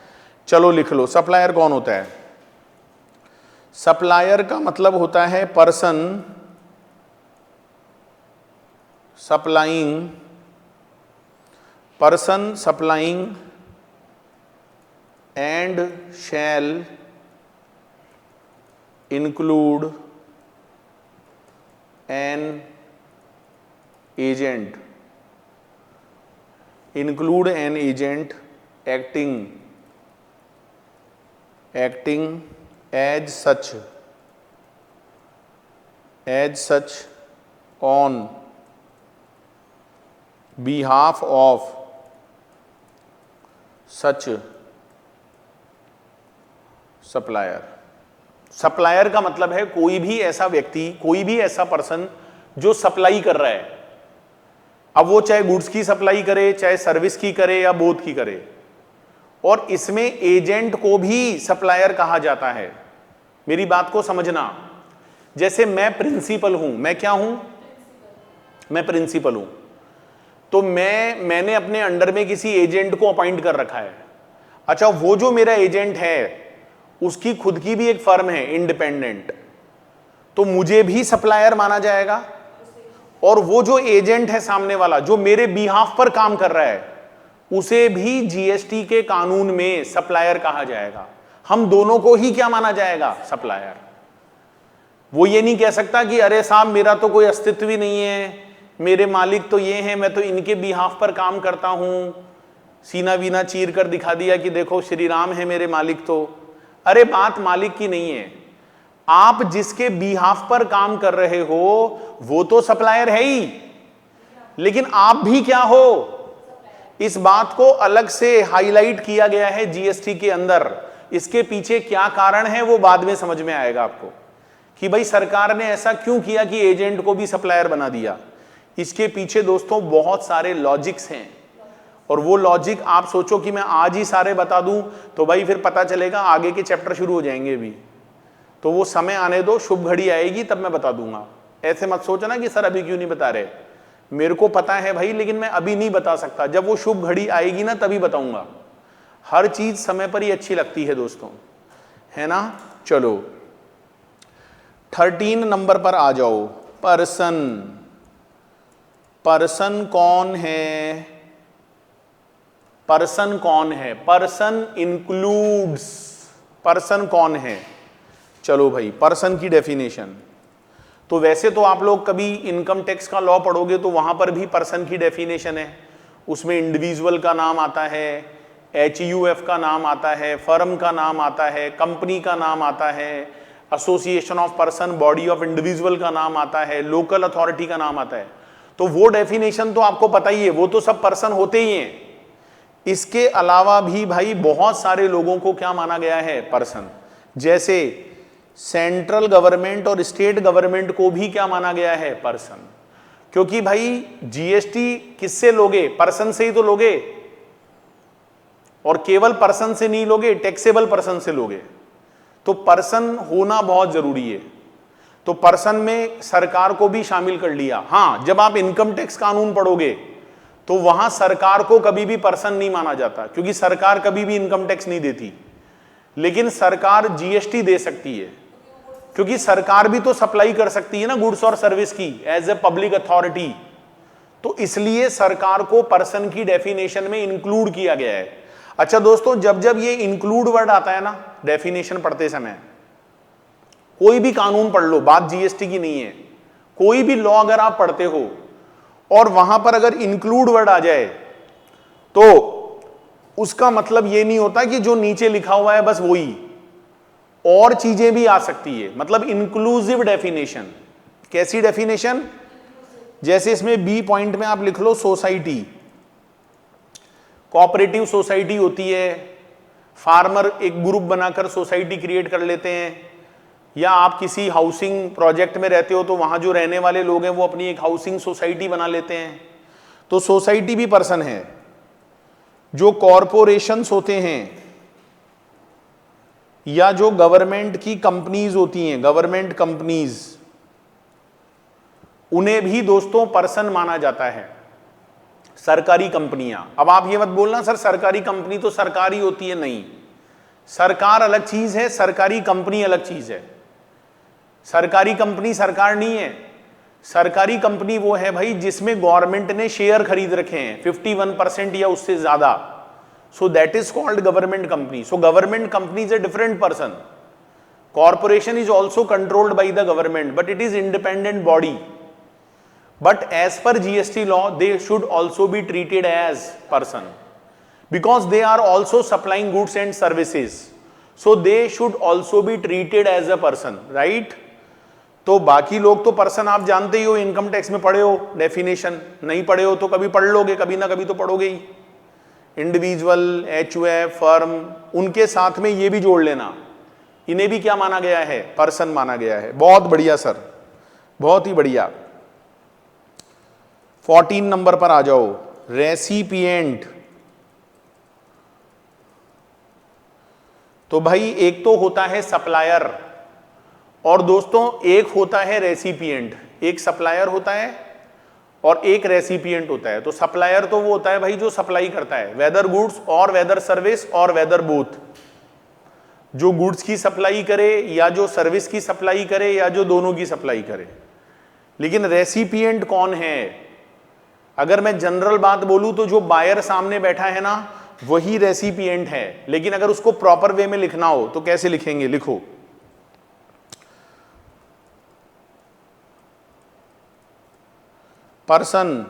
चलो लिख लो, सप्लायर कौन होता है? सप्लायर का मतलब होता है person supplying, person supplying and shall include an agent, include an agent acting as such on behalf of such supplier। Supplier का मतलब है कोई भी ऐसा व्यक्ति, कोई भी ऐसा पर्सन जो सप्लाई कर रहा है। अब वो चाहे गुड्स की सप्लाई करे, चाहे सर्विस की करे या बोथ की करे। और इसमें एजेंट को भी सप्लायर कहा जाता है। मेरी बात को समझना, जैसे मैं प्रिंसिपल हूं, मैं क्या हूं? मैं प्रिंसिपल हूं, तो मैंने अपने अंडर में किसी एजेंट को अपॉइंट कर रखा है। अच्छा, वो जो मेरा एजेंट है उसकी खुद की भी एक फर्म है इंडिपेंडेंट, तो मुझे भी सप्लायर माना जाएगा। और वो जो एजेंट है सामने वाला, जो मेरे बिहाफ पर काम कर रहा है, उसे भी जीएसटी के कानून में सप्लायर कहा जाएगा। हम दोनों को ही क्या माना जाएगा? सप्लायर। वो ये नहीं कह सकता कि अरे साहब मेरा तो कोई अस्तित्व ही नहीं है, मेरे मालिक तो ये हैं, मैं तो इनके बिहाफ पर काम करता हूं, सीना वीना चीर कर दिखा दिया कि देखो श्री राम है मेरे मालिक। तो अरे बात मालिक की नहीं है, आप जिसके बिहाफ पर काम कर रहे हो वो तो सप्लायर है ही, लेकिन आप भी क्या हो? इस बात को अलग से हाईलाइट किया गया है जीएसटी के अंदर। इसके पीछे क्या कारण है वो बाद में समझ में आएगा आपको, कि भाई सरकार ने ऐसा क्यों किया कि एजेंट को भी सप्लायर बना दिया। इसके पीछे दोस्तों बहुत सारे लॉजिक्स हैं और वो लॉजिक आप सोचो कि मैं आज ही सारे बता दूं तो भाई फिर पता चलेगा आगे के चैप्टर शुरू हो जाएंगे भी। तो वो समय आने दो, शुभ घड़ी आएगी तब मैं बता दूंगा। ऐसे मत सोचना कि सर अभी क्यों नहीं बता रहे, मेरे को पता है भाई लेकिन मैं अभी नहीं बता सकता, जब वो शुभ घड़ी आएगी ना तभी बताऊंगा। हर चीज समय पर ही अच्छी लगती है दोस्तों, है ना। चलो 13 नंबर पर आ जाओ। पर्सन, पर्सन कौन है? पर्सन कौन है? पर्सन इंक्लूड्स, पर्सन कौन है? चलो भाई पर्सन की डेफिनेशन, तो वैसे तो आप लोग कभी इनकम टैक्स का लॉ पढ़ोगे तो वहां पर भी पर्सन की डेफिनेशन है, उसमें इंडिविजुअल का नाम आता है, HUF का नाम आता है, फर्म का नाम आता है, कंपनी का नाम आता है, association of person, body of individual का नाम आता है, लोकल अथॉरिटी का नाम आता है। तो वो डेफिनेशन तो आपको पता ही है, वो तो सब पर्सन होते ही हैं। इसके अलावा भी भाई बहुत सारे लोगों को क्या माना गया है? पर्सन। जैसे सेंट्रल गवर्नमेंट और स्टेट गवर्नमेंट को भी क्या माना गया है? पर्सन। क्योंकि भाई जीएसटी किससे लोगे? पर्सन से ही तो लोगे, और केवल पर्सन से नहीं लोगे, टैक्सेबल पर्सन से लोगे। तो पर्सन होना बहुत जरूरी है। तो पर्सन में सरकार को भी शामिल कर लिया। हां, जब आप इनकम टैक्स कानून पढ़ोगे तो वहां सरकार को कभी भी पर्सन नहीं माना जाता, क्योंकि सरकार कभी भी इनकम टैक्स नहीं देती, लेकिन सरकार जीएसटी दे सकती है, क्योंकि सरकार भी तो सप्लाई कर सकती है ना गुड्स और सर्विस की एज ए पब्लिक अथॉरिटी। तो इसलिए सरकार को पर्सन की डेफिनेशन में इंक्लूड किया गया है। अच्छा दोस्तों, जब जब ये इंक्लूड वर्ड आता है ना डेफिनेशन पढ़ते समय, कोई भी कानून पढ़ लो, बात जीएसटी की नहीं है, कोई भी लॉ अगर आप पढ़ते हो और वहां पर अगर इंक्लूड वर्ड आ जाए तो उसका मतलब ये नहीं होता कि जो नीचे लिखा हुआ है बस वही, और चीजें भी आ सकती है। मतलब इंक्लूसिव डेफिनेशन। कैसी डेफिनेशन? जैसे इसमें बी पॉइंट में आप लिख लो सोसाइटी, कोऑपरेटिव सोसाइटी होती है, फार्मर एक ग्रुप बनाकर सोसाइटी क्रिएट कर लेते हैं, या आप किसी हाउसिंग प्रोजेक्ट में रहते हो तो वहां जो रहने वाले लोग हैं वो अपनी एक हाउसिंग सोसाइटी बना लेते हैं। तो सोसाइटी भी पर्सन है। जो कॉरपोरेशंस होते हैं या जो गवर्नमेंट की कंपनीज होती हैं, गवर्नमेंट कंपनीज, उन्हें भी दोस्तों पर्सन माना जाता है। सरकारी कंपनियां, अब आप ये मत बोलना सर सरकारी कंपनी तो सरकारी होती है, नहीं, सरकार अलग चीज है, सरकारी कंपनी अलग चीज है। सरकारी कंपनी सरकार नहीं है, सरकारी कंपनी वो है भाई जिसमें गवर्नमेंट ने शेयर खरीद रखे हैं 51% या उससे ज्यादा, so that is called government company. So government company is a different person. Corporation is also controlled by the government but it is independent body, but as per GST law they should also be treated as person because they are also supplying goods and services, so they should also be treated as a person, right? तो बाकी लोग तो person आप जानते ही हो, income tax में पढ़े हो डेफिनेशन, नहीं पढ़े हो तो कभी पढ़ लोगे, कभी ना कभी तो पढ़ोगे ही। इंडिविजुअल, HUF, फर्म, उनके साथ में ये भी जोड़ लेना, इन्हें भी क्या माना गया है? पर्सन माना गया है। बहुत बढ़िया सर, बहुत ही बढ़िया। 14 नंबर पर आ जाओ। रेसिपिएंट, तो भाई एक तो होता है सप्लायर और दोस्तों एक होता है रेसिपिएंट। एक सप्लायर होता है और एक रेसिपिएंट होता है। तो सप्लायर तो वो होता है भाई जो सप्लाई करता है, वेदर गुड्स और वेदर सर्विस और वेदर बोथ, जो गुड्स की सप्लाई करे या जो सर्विस की सप्लाई करे या जो दोनों की सप्लाई करे। लेकिन रेसिपिएंट कौन है? अगर मैं जनरल बात बोलूं तो जो बायर सामने बैठा है ना वही रेसिपिएंट है, लेकिन अगर उसको प्रॉपर वे में लिखना हो तो कैसे लिखेंगे? लिखो, person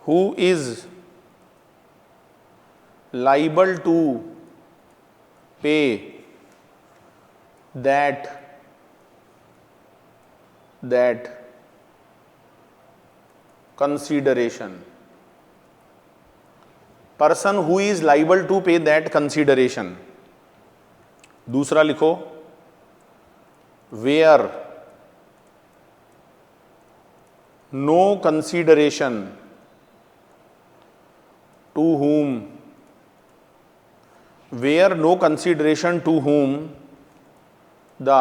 who is liable to pay that consideration, person who is liable to pay that consideration। दूसरा लिखो, where no consideration to whom, where no consideration to whom the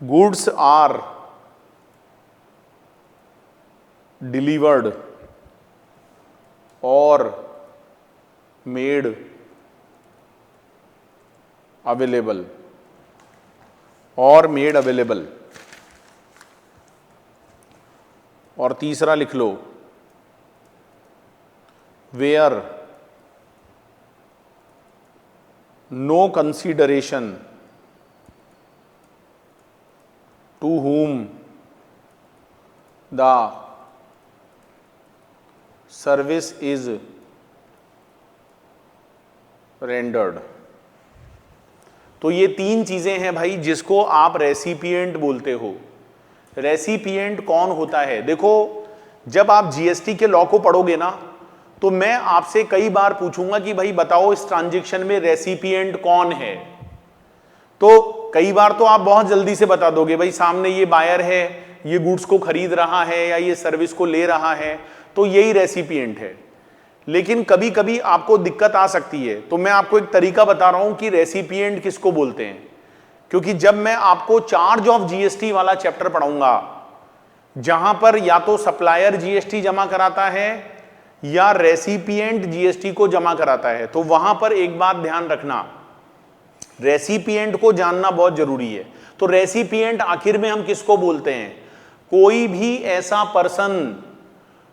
goods are delivered or made available, or made available। और तीसरा लिख लो, where no consideration to whom the service is rendered। तो ये तीन चीजें हैं भाई जिसको आप रेसिपिएंट बोलते हो। रेसिपिएंट कौन होता है? देखो, जब आप जीएसटी के लॉ को पढ़ोगे ना, तो मैं आपसे कई बार पूछूंगा कि भाई बताओ इस ट्रांजैक्शन में रेसिपिएंट कौन है। तो कई बार तो आप बहुत जल्दी से बता दोगे, भाई सामने ये बायर है, ये गुड्स को खरीद रहा है या ये सर्विस को ले रहा है, तो यही रेसिपिएंट है। लेकिन कभी कभी आपको दिक्कत आ सकती है, तो मैं आपको एक तरीका बता रहा हूं कि रेसिपिएंट किसको बोलते हैं। क्योंकि जब मैं आपको चार्ज ऑफ जीएसटी वाला चैप्टर पढ़ाऊंगा, जहां पर या तो सप्लायर जीएसटी जमा कराता है या रेसिपिएंट जीएसटी को जमा कराता है, तो वहां पर एक बात ध्यान रखना, रेसिपिएंट को जानना बहुत जरूरी है। तो रेसिपिएंट आखिर में हम किसको बोलते हैं? कोई भी ऐसा पर्सन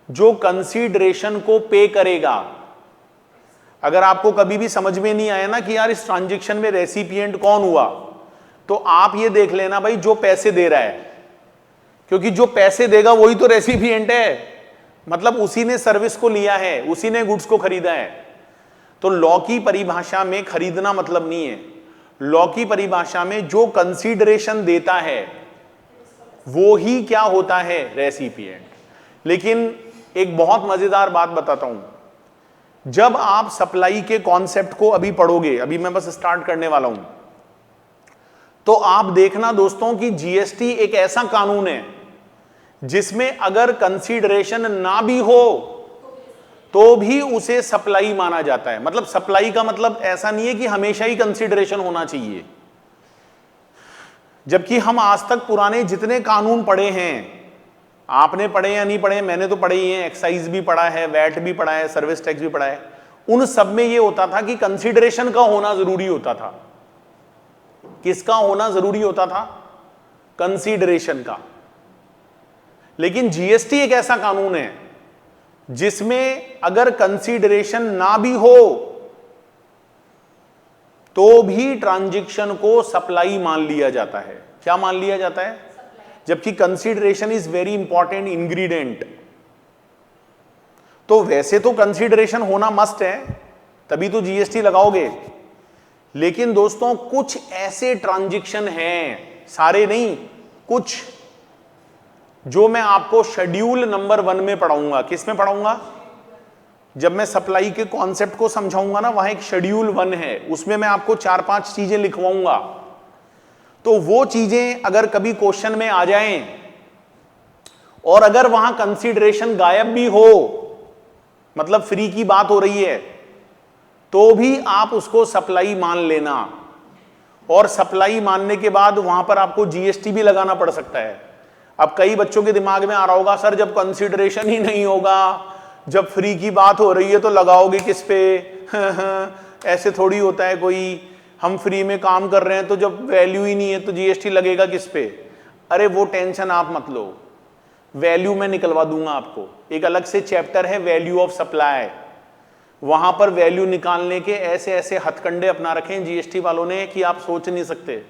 जो कंसीडरेशन को पे करेगा। अगर आपको कभी भी समझ में नहीं आया ना कि यार इस ट्रांजैक्शन में रेसिपिएंट कौन हुआ, तो आप ये देख लेना भाई जो पैसे दे रहा है, क्योंकि जो पैसे देगा वही तो रेसिपिएंट है। मतलब उसी ने सर्विस को लिया है, उसी ने गुड्स को खरीदा है। तो लॉ की परिभाषा में खरीदना मतलब नहीं है। लॉ की परिभाषा में जो कंसीडरेशन देता है वो ही क्या होता है? रेसिपिएंट। लेकिन एक बहुत मजेदार बात बताता हूं, जब आप सप्लाई के कॉन्सेप्ट को अभी पढ़ोगे, अभी मैं बस स्टार्ट करने वाला हूं, तो आप देखना दोस्तों कि जीएसटी एक ऐसा कानून है जिसमें अगर कंसीडरेशन ना भी हो तो भी उसे सप्लाई माना जाता है। मतलब सप्लाई का मतलब ऐसा नहीं है कि हमेशा ही कंसीडरेशन होना चाहिए। जबकि हम आज तक पुराने जितने कानून पढ़े हैं, आपने पढ़े या नहीं पढ़े, मैंने तो पढ़े ही हैं, एक्साइज भी पढ़ा है, वैट भी पढ़ा है, सर्विस टैक्स भी पढ़ा है, उन सब में यह होता था कि कंसीडरेशन का होना जरूरी होता था। किसका होना जरूरी होता था? कंसीडरेशन का। लेकिन जीएसटी एक ऐसा कानून है जिसमें अगर कंसीडरेशन ना भी हो तो भी ट्रांजैक्शन को सप्लाई मान लिया जाता है। क्या मान लिया जाता है? जबकि consideration is very important ingredient. तो वैसे तो कंसीडरेशन होना मस्ट है, तभी तो जीएसटी लगाओगे। लेकिन दोस्तों कुछ ऐसे ट्रांजैक्शन हैं, सारे नहीं, कुछ, जो मैं आपको शेड्यूल नंबर 1 में पढ़ाऊंगा। किस में पढ़ाऊंगा? जब मैं सप्लाई के कॉन्सेप्ट को समझाऊंगा ना, वहां एक शेड्यूल 1 है, उसमें मैं आपको 4-5 चीजें लिखवाऊंगा। तो वो चीजें अगर कभी क्वेश्चन में आ जाएं और अगर वहां कंसीडरेशन गायब भी हो, मतलब फ्री की बात हो रही है, तो भी आप उसको सप्लाई मान लेना। और सप्लाई मानने के बाद वहां पर आपको जीएसटी भी लगाना पड़ सकता है। अब कई बच्चों के दिमाग में आ रहा होगा, सर जब कंसीडरेशन ही नहीं होगा, जब फ्री की बात हो रही है तो लगाओगे किस पे? ऐसे थोड़ी होता है कोई, हम फ्री में काम कर रहे हैं तो जब वैल्यू ही नहीं है तो जीएसटी लगेगा किस पे? अरे वो टेंशन आप मत लो, वैल्यू मैं निकलवा दूंगा आपको। एक अलग से चैप्टर है वैल्यू ऑफ सप्लाई, वहां पर वैल्यू निकालने के ऐसे ऐसे हथकंडे अपना रखे हैं जीएसटी वालों ने कि आप सोच नहीं सकते।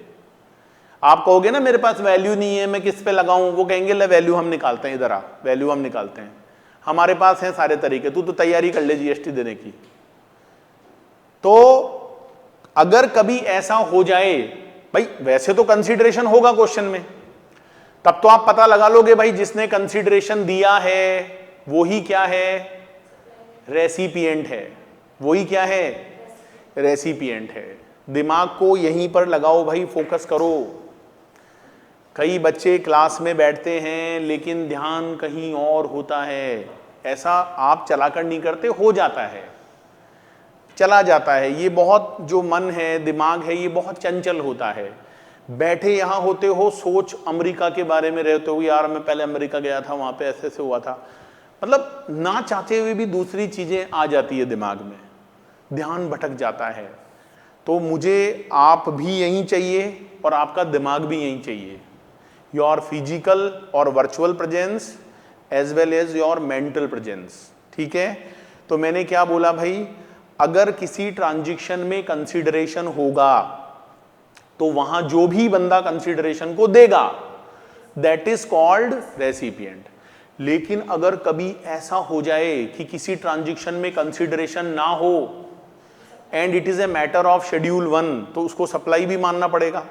आप कहोगे ना मेरे पास वैल्यू नहीं है, मैं किस पे लगाऊं? वो कहेंगे ले वैल्यू हम निकालते हैं, इधर आ, वैल्यू हम निकालते हैं, हमारे पास है सारे तरीके, तू तो तैयारी कर ले जीएसटी देने की। तो अगर कभी ऐसा हो जाए, भाई वैसे तो कंसीडरेशन होगा क्वेश्चन में, तब तो आप पता लगा लोगे भाई जिसने कंसीडरेशन दिया है वो ही क्या है? रेसिपिएंट है। वही क्या है? रेसिपिएंट है। दिमाग को यहीं पर लगाओ भाई, फोकस करो। कई बच्चे क्लास में बैठते हैं लेकिन ध्यान कहीं और होता है। ऐसा आप चलाकर नहीं करते, हो जाता है, चला जाता है। ये बहुत जो मन है, दिमाग है, ये बहुत चंचल होता है। बैठे यहाँ होते हो, सोच अमेरिका के बारे में रहते हो, यार मैं पहले अमेरिका गया था, वहाँ पे ऐसे ऐसे हुआ था, मतलब ना चाहते हुए भी दूसरी चीज़ें आ जाती है दिमाग में, ध्यान भटक जाता है। तो मुझे आप भी यहीं चाहिए और आपका दिमाग भी यहीं चाहिए, योर फिजिकल और virtual presence as well as your mental presence. ठीक है, तो मैंने क्या बोला भाई, अगर किसी ट्रांजैक्शन में कंसीडरेशन होगा तो वहां जो भी बंदा कंसीडरेशन को देगा दैट इज कॉल्ड रेसिपिएंट। लेकिन अगर कभी ऐसा हो जाए कि किसी ट्रांजैक्शन में कंसीडरेशन ना हो and it is a matter of schedule 1, तो उसको सप्लाई भी मानना पड़ेगा।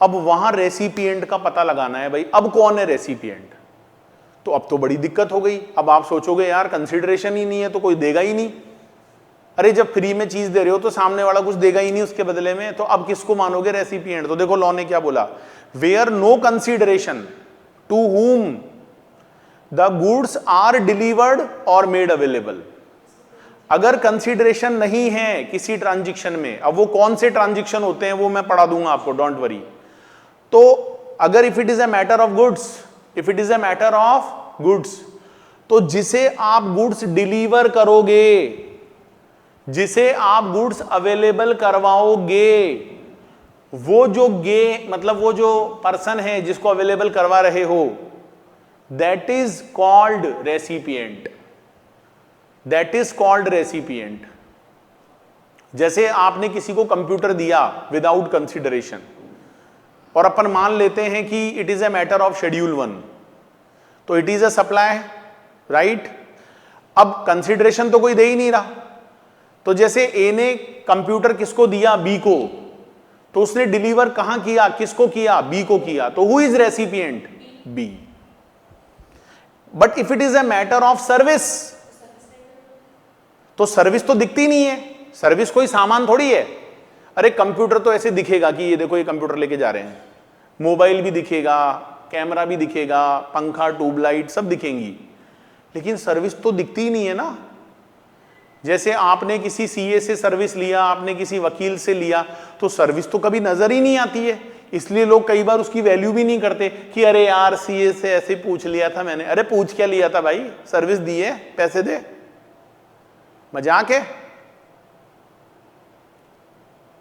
अब वहां रेसिपिएंट का पता लगाना है भाई, अब कौन है रेसिपिएंट। तो अब तो बड़ी दिक्कत हो गई। अब आप सोचोगे यार कंसीडरेशन ही नहीं है तो कोई देगा ही नहीं। अरे जब फ्री में चीज दे रहे हो तो सामने वाला कुछ देगा ही नहीं उसके बदले में, तो अब किसको मानोगे रेसिपिएंट। तो देखो लॉ ने क्या बोला, where no consideration to whom the goods are delivered or made available। अगर कंसीडरेशन नहीं है किसी ट्रांजैक्शन में, अब वो कौन से ट्रांजैक्शन होते हैं वो मैं पढ़ा दूंगा आपको, डोंट वरी। तो अगर if it is a matter of goods, if it is a matter of goods, तो जिसे आप गुड्स डिलीवर करोगे, जिसे आप गुड्स अवेलेबल करवाओगे, वो जो मतलब वो जो पर्सन है जिसको अवेलेबल करवा रहे हो, that is called recipient, that is called recipient. जैसे आपने किसी को कंप्यूटर दिया विदाउट कंसीडरेशन, और अपन मान लेते हैं कि it is a matter of schedule 1, तो it is A supply, right. अब कंसीडरेशन तो कोई दे ही नहीं रहा, तो जैसे ए ने कंप्यूटर किसको दिया, बी को, तो उसने डिलीवर कहां किया, किसको किया, बी को किया, तो who is recipient, B. But if it is a matter of service, तो सर्विस तो दिखती नहीं है, सर्विस कोई सामान थोड़ी है। अरे कंप्यूटर तो ऐसे दिखेगा कि ये देखो ये कंप्यूटर लेके जा रहे हैं, मोबाइल भी दिखेगा, कैमरा भी दिखेगा, पंखा, ट्यूबलाइट सब दिखेंगी, लेकिन सर्विस तो दिखती ही नहीं है ना। जैसे आपने किसी सीए से सर्विस लिया, आपने किसी वकील से लिया, तो सर्विस तो कभी नजर ही नहीं आती है, इसलिए लोग कई बार उसकी वैल्यू भी नहीं करते कि अरे यार सीए से ऐसे पूछ लिया था मैंने। अरे पूछ क्या लिया था भाई, सर्विस दी है, पैसे दे, मजाक है।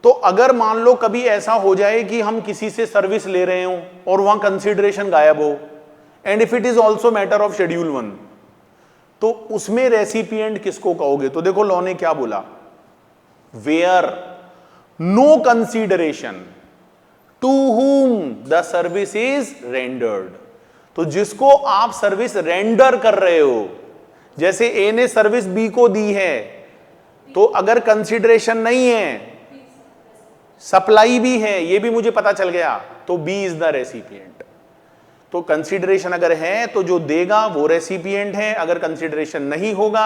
तो अगर मान लो कभी ऐसा हो जाए कि हम किसी से सर्विस ले रहे हो और वहां कंसीडरेशन गायब हो, and if it is also matter of schedule 1, तो उसमें रेसिपिएंट किसको कहोगे। तो देखो लॉ ने क्या बोला, where no consideration to whom the service is rendered. तो जिसको आप सर्विस रेंडर कर रहे हो, जैसे ए ने सर्विस बी को दी है, तो अगर कंसीडरेशन नहीं है, सप्लाई भी है, ये भी मुझे पता चल गया, तो बी इज द रेसिपिएंट। तो कंसीडरेशन अगर है तो जो देगा वो रेसिपिएंट है, अगर कंसीडरेशन नहीं होगा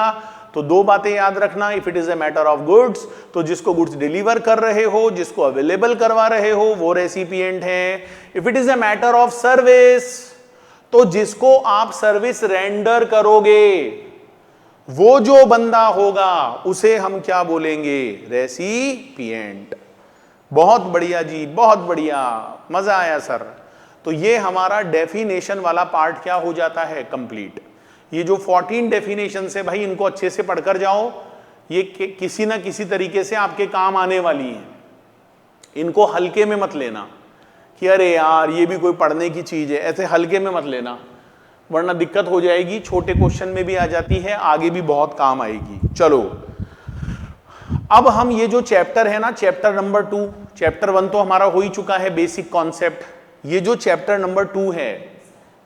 तो दो बातें याद रखना, if it is a matter of goods, तो जिसको गुड्स डिलीवर कर रहे हो, जिसको अवेलेबल करवा रहे हो, वो रेसिपिएंट है। If it is a matter of service, तो जिसको आप सर्विस रेंडर करोगे, वो जो बंदा होगा उसे हम क्या बोलेंगे, रेसिपिएंट। बहुत बढ़िया जी, बहुत बढ़िया, मजा आया सर। तो ये हमारा डेफिनेशन वाला पार्ट क्या हो जाता है, कंप्लीट। ये जो 14 डेफिनेशन है भाई, इनको अच्छे से पढ़कर जाओ, ये किसी ना किसी तरीके से आपके काम आने वाली हैं। इनको हल्के में मत लेना कि अरे यार ये भी कोई पढ़ने की चीज है, ऐसे हल्के में मत लेना, वरना दिक्कत हो जाएगी। छोटे क्वेश्चन में भी आ जाती है, आगे भी बहुत काम आएगी। चलो अब हम ये जो चैप्टर है ना, चैप्टर नंबर 2, चैप्टर 1 तो हमारा हो ही चुका है, बेसिक कॉन्सेप्ट। ये जो चैप्टर नंबर 2 है,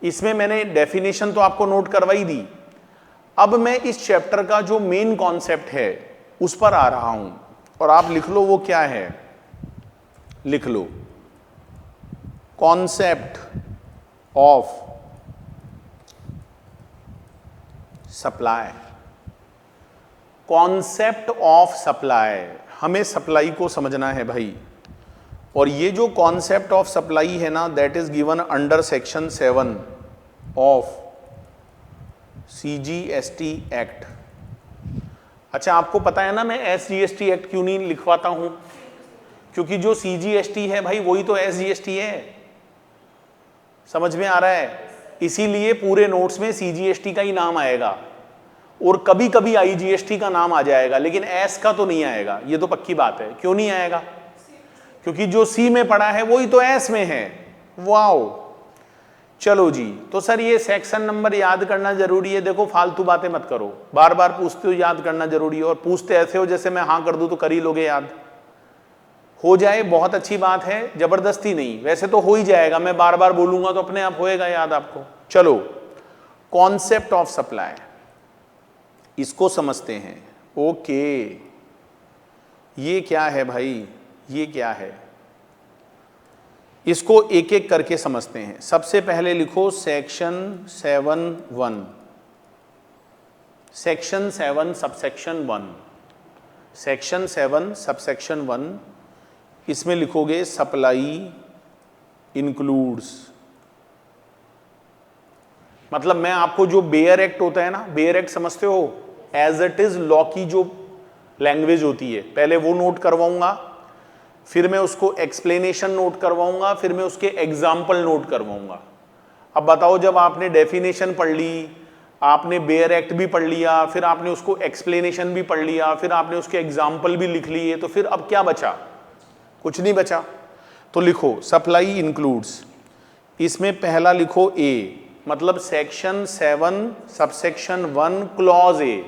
इसमें मैंने डेफिनेशन तो आपको नोट करवाई दी। अब मैं इस चैप्टर का जो मेन कॉन्सेप्ट है उस पर आ रहा हूं, और आप लिख लो वो क्या है, लिख लो, concept of supply. Concept of supply, हमें सप्लाई को समझना है भाई। और ये जो कॉन्सेप्ट ऑफ सप्लाई है ना, that is given under section 7 of CGST act. अच्छा, आपको पता है ना मैं SGST एक्ट क्यों नहीं लिखवाता हूं? क्योंकि जो CGST है भाई वही तो SGST है। समझ में आ रहा है? इसीलिए पूरे नोट्स में CGST का ही नाम आएगा और कभी कभी IGST का नाम आ जाएगा, लेकिन S का तो नहीं आएगा, ये तो पक्की बात है। क्यों नहीं आएगा? क्योंकि जो C में पड़ा है वही तो S में है। वाओ, चलो जी। तो सर ये सेक्शन नंबर याद करना जरूरी है। देखो फालतू बातें मत करो, बार बार पूछते हो याद करना जरूरी है, और पूछते ऐसे हो जैसे मैं हाँ कर दूं तो कर ही लोगे याद। हो जाए बहुत अच्छी बात है, जबरदस्ती नहीं, वैसे तो हो ही जाएगा, मैं बार बार बोलूंगा तो अपने आप होएगा याद आपको। चलो, कॉन्सेप्ट ऑफ सप्लाई, इसको समझते हैं। ओके, ये क्या है भाई, ये क्या है, इसको एक एक करके समझते हैं। सबसे पहले लिखो section 7(1), section 7 subsection 1, section 7 subsection 1, इसमें लिखोगे सप्लाई इंक्लूड्स। मतलब मैं आपको जो बेयर एक्ट होता है ना, बेयर एक्ट समझते हो, एज इट इज लॉ की जो लैंग्वेज होती है, पहले वो नोट करवाऊंगा, फिर मैं उसको एक्सप्लेनेशन नोट करवाऊंगा, फिर मैं उसके एग्जाम्पल नोट करवाऊंगा। अब बताओ, जब आपने डेफिनेशन पढ़ ली, आपने बेयर एक्ट भी पढ़ लिया, फिर आपने उसको एक्सप्लेनेशन भी पढ़ लिया, फिर आपने उसके एग्जाम्पल भी लिख लिए, तो फिर अब क्या बचा? कुछ नहीं बचा। तो लिखो सप्लाई इंक्लूड्स, इसमें पहला लिखो ए, मतलब section 7 subsection 1 clause A,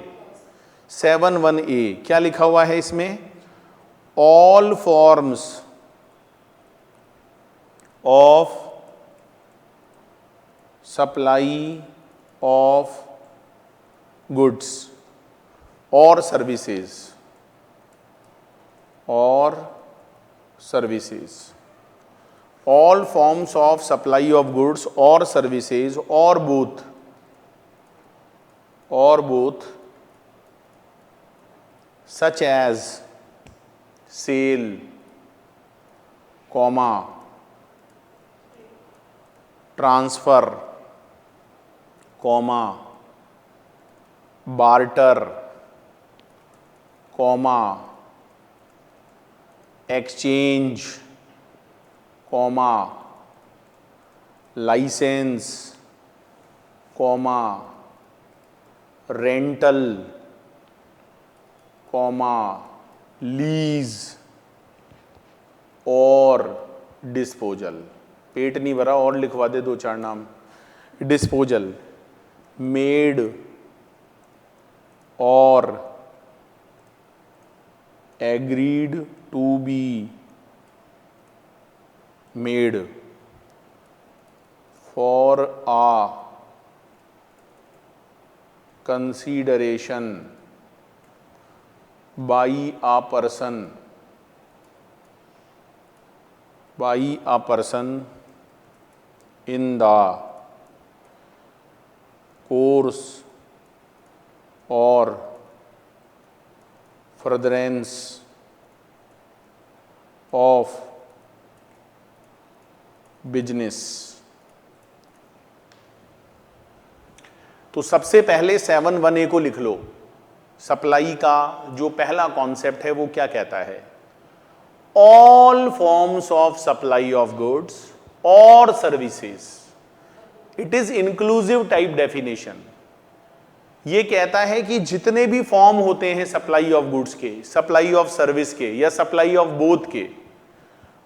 7(1)(a) क्या लिखा हुआ है इसमें? All forms of supply of goods और services, all forms of supply of goods or services or both such as sale, transfer, barter, exchange, licence, rental, lease और disposal. पेट नहीं भरा और लिखवा दे 2-4 नाम। डिस्पोजल, मेड और agreed to be made for a consideration by a person in the course or furtherance of business. तो सबसे पहले 7(1)(a) को लिख लो। सप्लाई का जो पहला कॉन्सेप्ट है वो क्या कहता है? All forms of supply of goods और services. It is inclusive type definition. ये कहता है कि जितने भी फॉर्म होते हैं सप्लाई ऑफ गुड्स के, सप्लाई ऑफ सर्विस के या सप्लाई ऑफ बोथ के,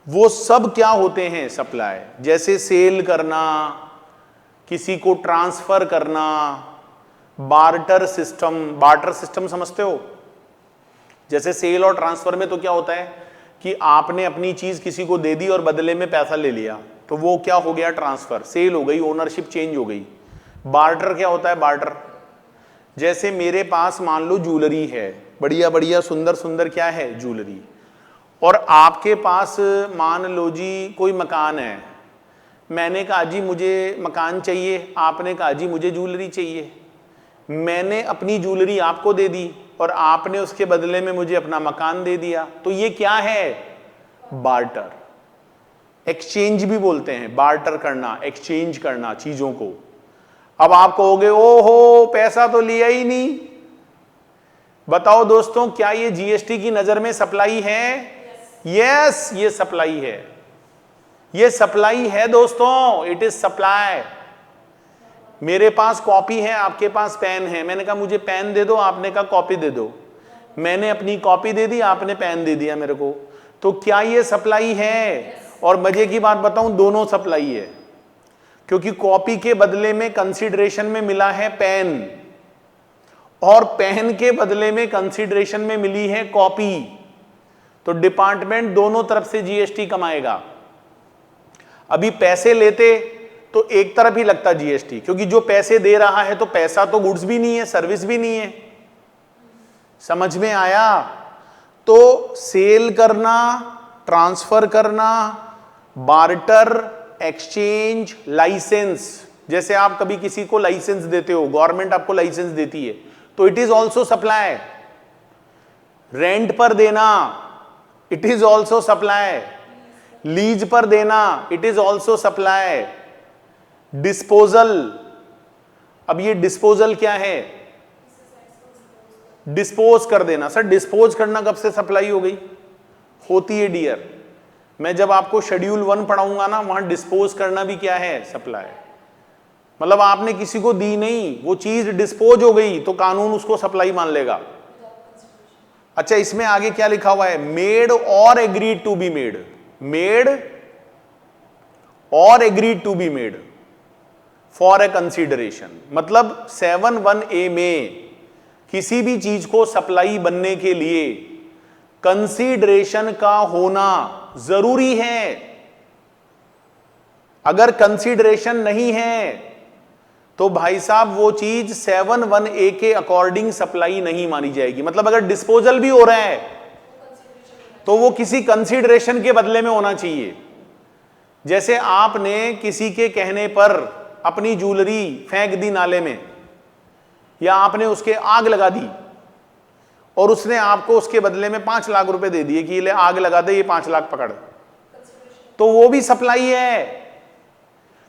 वो सब क्या होते हैं? सप्लाई। जैसे सेल करना, किसी को ट्रांसफर करना, बार्टर सिस्टम समझते हो? जैसे सेल और ट्रांसफर में तो क्या होता है कि आपने अपनी चीज किसी को दे दी और बदले में पैसा ले लिया, तो वो क्या हो गया? ट्रांसफर, सेल हो गई, ओनरशिप चेंज हो गई। बार्टर क्या होता है? बार्टर, जैसे मेरे पास मान लो ज्वेलरी है, बढ़िया बढ़िया सुंदर सुंदर क्या है? ज्वेलरी, और आपके पास मान लो जी कोई मकान है, मैंने कहा जी मुझे मकान चाहिए, आपने कहा जी मुझे ज्वेलरी चाहिए। मैंने अपनी ज्वेलरी आपको दे दी और आपने उसके बदले में मुझे अपना मकान दे दिया, तो ये क्या है? बार्टर। एक्सचेंज भी बोलते हैं, बार्टर करना, एक्सचेंज करना चीजों को। अब आप कहोगे ओहो पैसा तो लिया ही नहीं। बताओ दोस्तों, क्या ये जीएसटी की नजर में सप्लाई है? यस, ये सप्लाई है, ये सप्लाई है दोस्तों, इट इज सप्लाई। मेरे पास कॉपी है, आपके पास पेन है, मैंने कहा मुझे पेन दे दो, आपने कहा कॉपी दे दो, मैंने अपनी कॉपी दे दी, आपने पेन दे दिया मेरे को, तो क्या ये सप्लाई है? और मजे की बात बताऊं, दोनों सप्लाई है, क्योंकि कॉपी के बदले में कंसीडरेशन में मिला है पेन, और पेन के बदले में कंसीडरेशन में मिली है कॉपी। तो डिपार्टमेंट दोनों तरफ से जीएसटी कमाएगा। अभी पैसे लेते तो एक तरफ ही लगता जीएसटी, क्योंकि जो पैसे दे रहा है तो पैसा तो गुड्स भी नहीं है, सर्विस भी नहीं है। समझ में आया? तो सेल करना, ट्रांसफर करना, बार्टर, एक्सचेंज, लाइसेंस, जैसे आप कभी किसी को लाइसेंस देते हो, गवर्नमेंट आपको लाइसेंस देती है, तो it is also supply. Rent पर देना, it is also supply. Lease पर देना, it is also supply. Disposal, अब ये डिस्पोजल क्या है? डिस्पोज कर देना। सर डिस्पोज करना कब से सप्लाई हो गई? होती है डियर, मैं जब आपको शेड्यूल 1 पढ़ाऊंगा ना, वहां डिस्पोज करना भी क्या है? सप्लाई। मतलब आपने किसी को दी नहीं, वो चीज डिस्पोज हो गई, तो कानून उसको सप्लाई मान लेगा। अच्छा, इसमें आगे क्या लिखा हुआ है? मेड और agreed to be made. Made और agreed to be made for a consideration. मतलब 7(1)(a) में किसी भी चीज को सप्लाई बनने के लिए कंसीडरेशन का होना जरूरी है। अगर कंसीडरेशन नहीं है तो भाई साहब वो चीज 7(1)(a) के अकॉर्डिंग सप्लाई नहीं मानी जाएगी। मतलब अगर डिस्पोजल भी हो रहा है तो वो किसी कंसीडरेशन के बदले में होना चाहिए। जैसे आपने किसी के कहने पर अपनी ज्वेलरी फेंक दी नाले में, या आपने उसके आग लगा दी, और उसने आपको उसके बदले में 5 लाख रुपए दे दिए कि ले आग लगा दे, ये 5 लाख पकड़, तो वो भी सप्लाई है,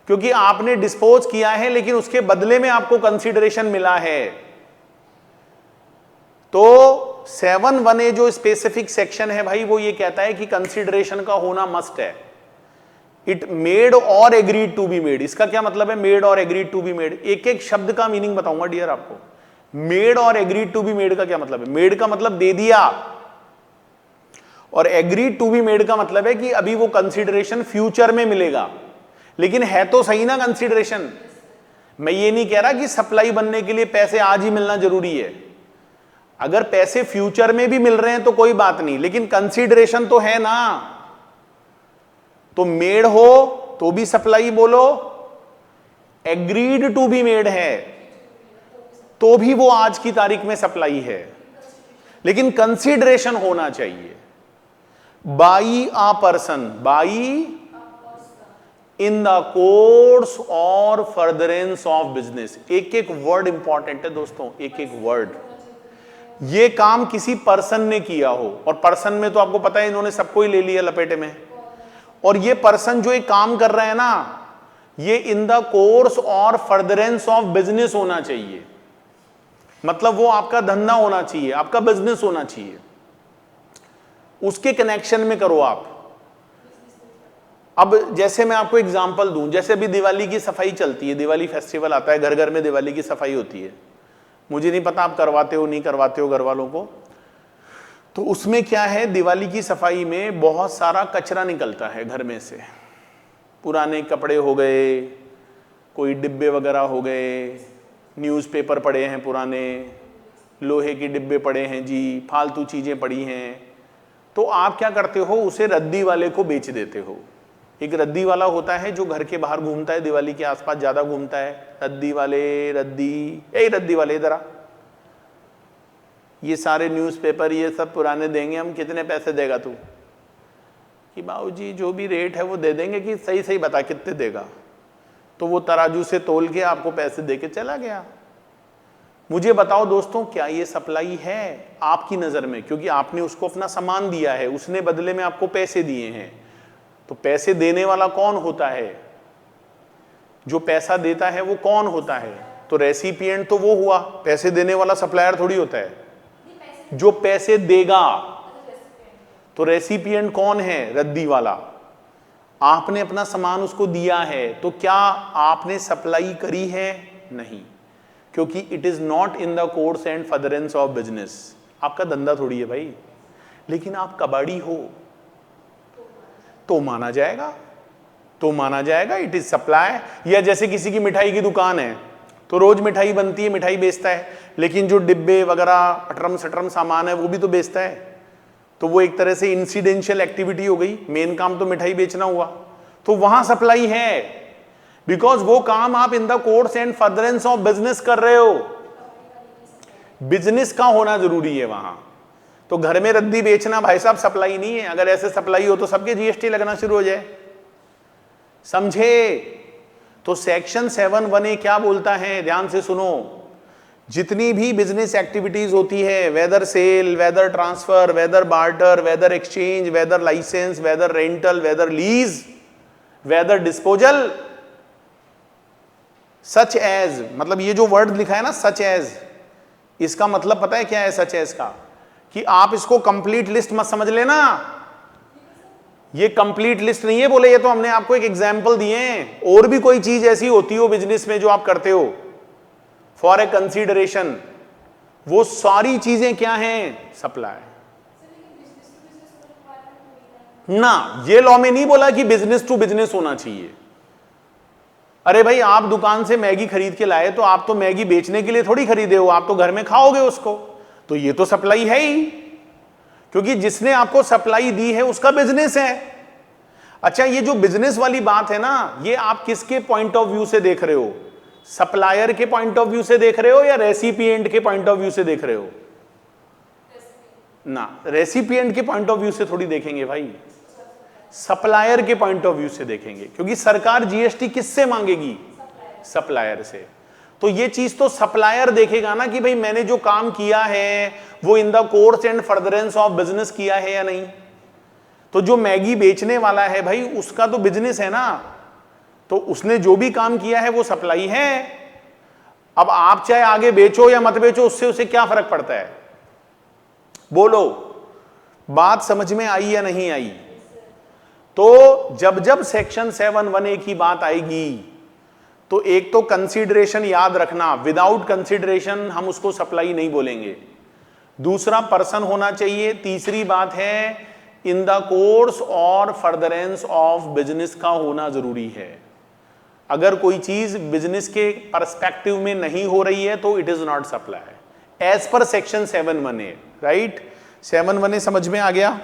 क्योंकि आपने डिस्पोज किया है लेकिन उसके बदले में आपको कंसीडरेशन मिला है। तो 7(1)(a) जो स्पेसिफिक सेक्शन है भाई, वो ये कहता है कि कंसीडरेशन का होना मस्ट है। इट मेड और एग्रीड टू बी मेड। इसका क्या मतलब है मेड और एग्रीड टू बी मेड? एक एक शब्द का मीनिंग बताऊंगा डियर आपको। मेड और एग्रीड टू बी मेड का क्या मतलब है? मेड का मतलब दे दिया, और एग्रीड टू बी मेड का मतलब है कि अभी वो कंसीडरेशन फ्यूचर में मिलेगा। लेकिन है तो सही ना कंसीडरेशन। मैं ये नहीं कह रहा कि सप्लाई बनने के लिए पैसे आज ही मिलना जरूरी है। अगर पैसे फ्यूचर में भी मिल रहे हैं तो कोई बात नहीं, लेकिन कंसीडरेशन तो है ना। तो मेड हो तो भी सप्लाई बोलो, एग्रीड टू बी मेड है तो भी वो आज की तारीख में सप्लाई है, लेकिन कंसीडरेशन होना चाहिए। By a person, by in the course और फर्दरेंस ऑफ बिजनेस। एक एक वर्ड इंपॉर्टेंट है दोस्तों, एक एक वर्ड। ये काम किसी पर्सन ने किया हो, और पर्सन में तो आपको पता है इन्होंने सबको ही ले लिया लपेटे में। और ये पर्सन जो एक काम कर रहा है ना, ये इन द कोर्स और फर्दरेंस ऑफ बिजनेस होना चाहिए। मतलब वो आपका धंधा होना चाहिए, आपका बिजनेस होना चाहिए, उसके कनेक्शन में करो आप। अब जैसे मैं आपको एग्जांपल दूं, जैसे अभी दिवाली की सफाई चलती है, दिवाली फेस्टिवल आता है, घर घर में दिवाली की सफाई होती है। मुझे नहीं पता आप करवाते हो नहीं करवाते हो घर वालों को। तो उसमें क्या है, दिवाली की सफाई में बहुत सारा कचरा निकलता है घर में से। पुराने कपड़े हो गए, कोई डिब्बे वगैरह हो गए, न्यूज़पेपर पड़े हैं पुराने, लोहे के डिब्बे पड़े हैं जी, फालतू चीज़ें पड़ी हैं। तो आप क्या करते हो, उसे रद्दी वाले को बेच देते हो। एक रद्दी वाला होता है जो घर के बाहर घूमता है, दिवाली के आसपास ज़्यादा घूमता है। रद्दी वाले, रद्दी वाले इधर आ, ये सारे न्यूज़पेपर ये सब पुराने देंगे हम, कितने पैसे देगा तू? कि बाबूजी जो भी रेट है वो दे देंगे, कि सही सही बता कितने देगा। तो वो तराजू से तोल के आपको पैसे दे के चला गया। मुझे बताओ दोस्तों, क्या ये सप्लाई है आपकी नज़र में? क्योंकि आपने उसको अपना सामान दिया है, उसने बदले में आपको पैसे दिए हैं। तो पैसे देने वाला कौन होता है? जो पैसा देता है वो कौन होता है? तो रेसिपिएंट तो वो हुआ, पैसे देने वाला सप्लायर थोड़ी होता है, जो पैसे देगा। तो रेसिपिएंट कौन है? रद्दी वाला। आपने अपना सामान उसको दिया है, तो क्या आपने सप्लाई करी है? नहीं, क्योंकि it is not in the course and furtherance of business. आपका धंधा थोड़ी है भाई। लेकिन आप कबाड़ी हो तो माना जाएगा, तो माना जाएगा इट इज सप्लाई। या जैसे किसी की मिठाई की दुकान है, तो रोज मिठाई बनती है, मिठाई बेचता है, लेकिन जो डिब्बे वगैरह अटरम सटरम सामान है वो भी तो बेचता है। तो वो एक तरह से इंसिडेंशियल एक्टिविटी हो गई, मेन काम तो मिठाई बेचना हुआ, तो वहां सप्लाई है, बिकॉज वो काम आप इन the course and furtherance of business कर रहे हो। बिजनेस का होना जरूरी है वहां। तो घर में रद्दी बेचना भाई साहब सप्लाई नहीं है। अगर ऐसे सप्लाई हो तो सबके जीएसटी लगना शुरू हो जाए, समझे? तो सेक्शन 7(1)(a) क्या बोलता है, ध्यान से सुनो। जितनी भी बिजनेस एक्टिविटीज होती है, whether sale, whether transfer, whether barter, whether exchange, whether licence, whether rental, whether lease, whether disposal, such as, मतलब ये जो वर्ड लिखा है ना सच एज, इसका मतलब पता है क्या है सच एज का? कि आप इसको कंप्लीट लिस्ट मत समझ लेना। ये कंप्लीट लिस्ट नहीं है बोले, ये तो हमने आपको एक एग्जाम्पल दिए हैं। और भी कोई चीज ऐसी होती हो बिजनेस में जो आप करते हो फॉर ए कंसीडरेशन, वो सारी चीजें क्या हैं? सप्लाई ना। ये लॉ में नहीं बोला कि बिजनेस टू बिजनेस होना चाहिए। अरे भाई, आप दुकान से मैगी खरीद के लाए, तो आप तो मैगी बेचने के लिए थोड़ी खरीदे हो, आप तो घर में खाओगे उसको, तो ये तो सप्लाई है ही, क्योंकि जिसने आपको सप्लाई दी है उसका बिजनेस है। अच्छा, ये जो बिजनेस वाली बात है ना, ये आप किसके पॉइंट ऑफ व्यू से देख रहे हो? सप्लायर के पॉइंट ऑफ व्यू से देख रहे हो या रेसिपिएंट के पॉइंट ऑफ व्यू से देख रहे हो? ना, रेसिपिएंट के पॉइंट ऑफ व्यू से थोड़ी देखेंगे भाई, सप्लायर के पॉइंट ऑफ व्यू से देखेंगे, क्योंकि सरकार जीएसटी किससे मांगेगी? सप्लायर से। तो ये चीज तो सप्लायर देखेगा ना कि भाई मैंने जो काम किया है वो इन the course and furtherance of business किया है या नहीं। तो जो मैगी बेचने वाला है भाई, उसका तो बिजनेस है ना, तो उसने जो भी काम किया है वो सप्लाई है। अब आप चाहे आगे बेचो या मत बेचो, उससे उसे क्या फर्क पड़ता है? बोलो, बात समझ में आई या नहीं आई? तो जब जब सेक्शन 7(1)(a) की बात आएगी, तो एक तो कंसीडरेशन याद रखना, विदाउट कंसीडरेशन हम उसको सप्लाई नहीं बोलेंगे। दूसरा, पर्सन होना चाहिए। तीसरी बात है, इन द कोर्स और फर्दरेंस ऑफ बिजनेस का होना जरूरी है। अगर कोई चीज बिजनेस के पर्सपेक्टिव में नहीं हो रही है तो it is not supply as per section 7(1)(a), right? 7(1)(a) समझ में आ गया?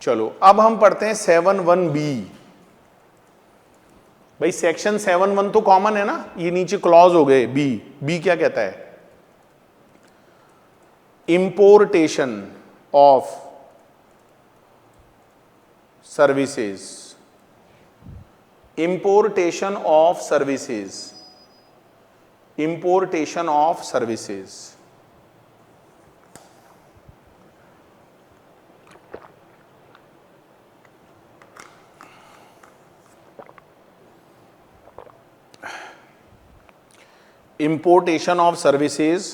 चलो अब हम पढ़ते हैं 7(1)(b). भाई सेक्शन 7(1) तो कॉमन है ना, ये नीचे क्लॉज हो गए। बी क्या कहता है? Importation of services, importation of services, importation of services. Importation of services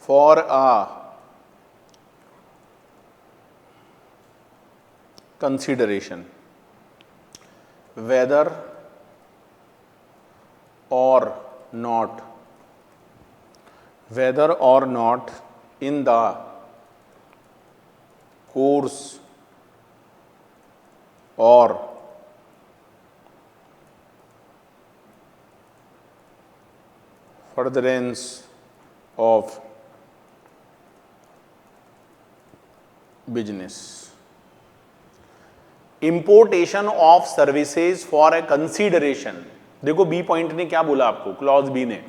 for a consideration, whether or not in the course or furtherance of business. Importation of services for a consideration. देखो B point ने क्या बोला आपको, clause B ने।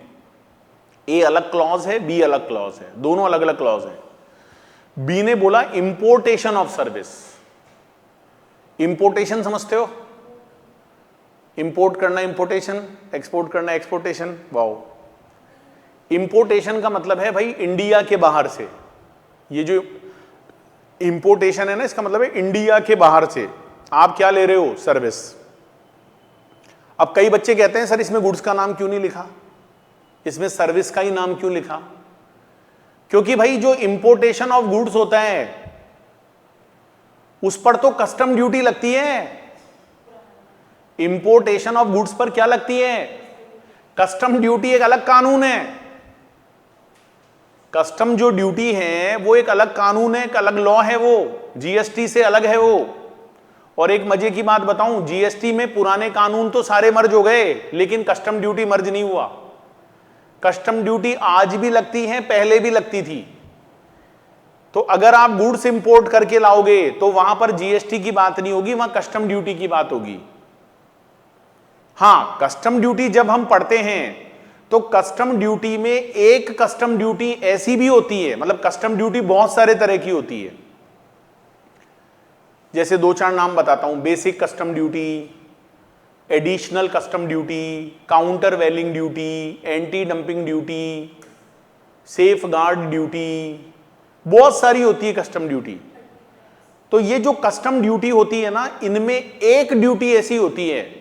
ए अलग clause है, B अलग clause है, दोनों अलग अलग क्लॉज हैं। बी ने बोला इंपोर्टेशन ऑफ सर्विस। इंपोर्टेशन समझते हो? इंपोर्ट करना इंपोर्टेशन, एक्सपोर्ट करना एक्सपोर्टेशन। वाओ, इंपोर्टेशन का मतलब है भाई इंडिया के बाहर से। ये जो इंपोर्टेशन है ना, इसका मतलब है इंडिया के बाहर से आप क्या ले रहे हो? सर्विस। अब कई बच्चे कहते हैं सर इसमें गुड्स का नाम क्यों नहीं लिखा, इसमें सर्विस का ही नाम क्यों लिखा? क्योंकि भाई जो इंपोर्टेशन ऑफ गुड्स होता है उस पर तो कस्टम ड्यूटी लगती है। इंपोर्टेशन ऑफ गुड्स पर क्या लगती है? Custom duty. एक अलग कानून है, कस्टम जो ड्यूटी है वो एक अलग कानून है, एक अलग लॉ है, वो जीएसटी से अलग है वो। और एक मजे की बात बताऊं, जीएसटी में पुराने कानून तो सारे मर्ज हो गए लेकिन कस्टम ड्यूटी मर्ज नहीं हुआ। कस्टम ड्यूटी आज भी लगती है, पहले भी लगती थी। तो अगर आप गुड्स इंपोर्ट करके लाओगे तो वहां पर जीएसटी की बात नहीं होगी, वहां कस्टम ड्यूटी की बात होगी। हां, कस्टम ड्यूटी जब हम पढ़ते हैं तो कस्टम ड्यूटी में एक कस्टम ड्यूटी ऐसी भी होती है, मतलब कस्टम ड्यूटी बहुत सारे तरह की होती है। जैसे दो चार नाम बताता हूं, basic custom duty, additional custom duty, countervailing duty, anti dumping duty, safeguard duty, बहुत सारी होती है कस्टम ड्यूटी। तो ये जो कस्टम ड्यूटी होती है ना, इनमें एक ड्यूटी ऐसी होती है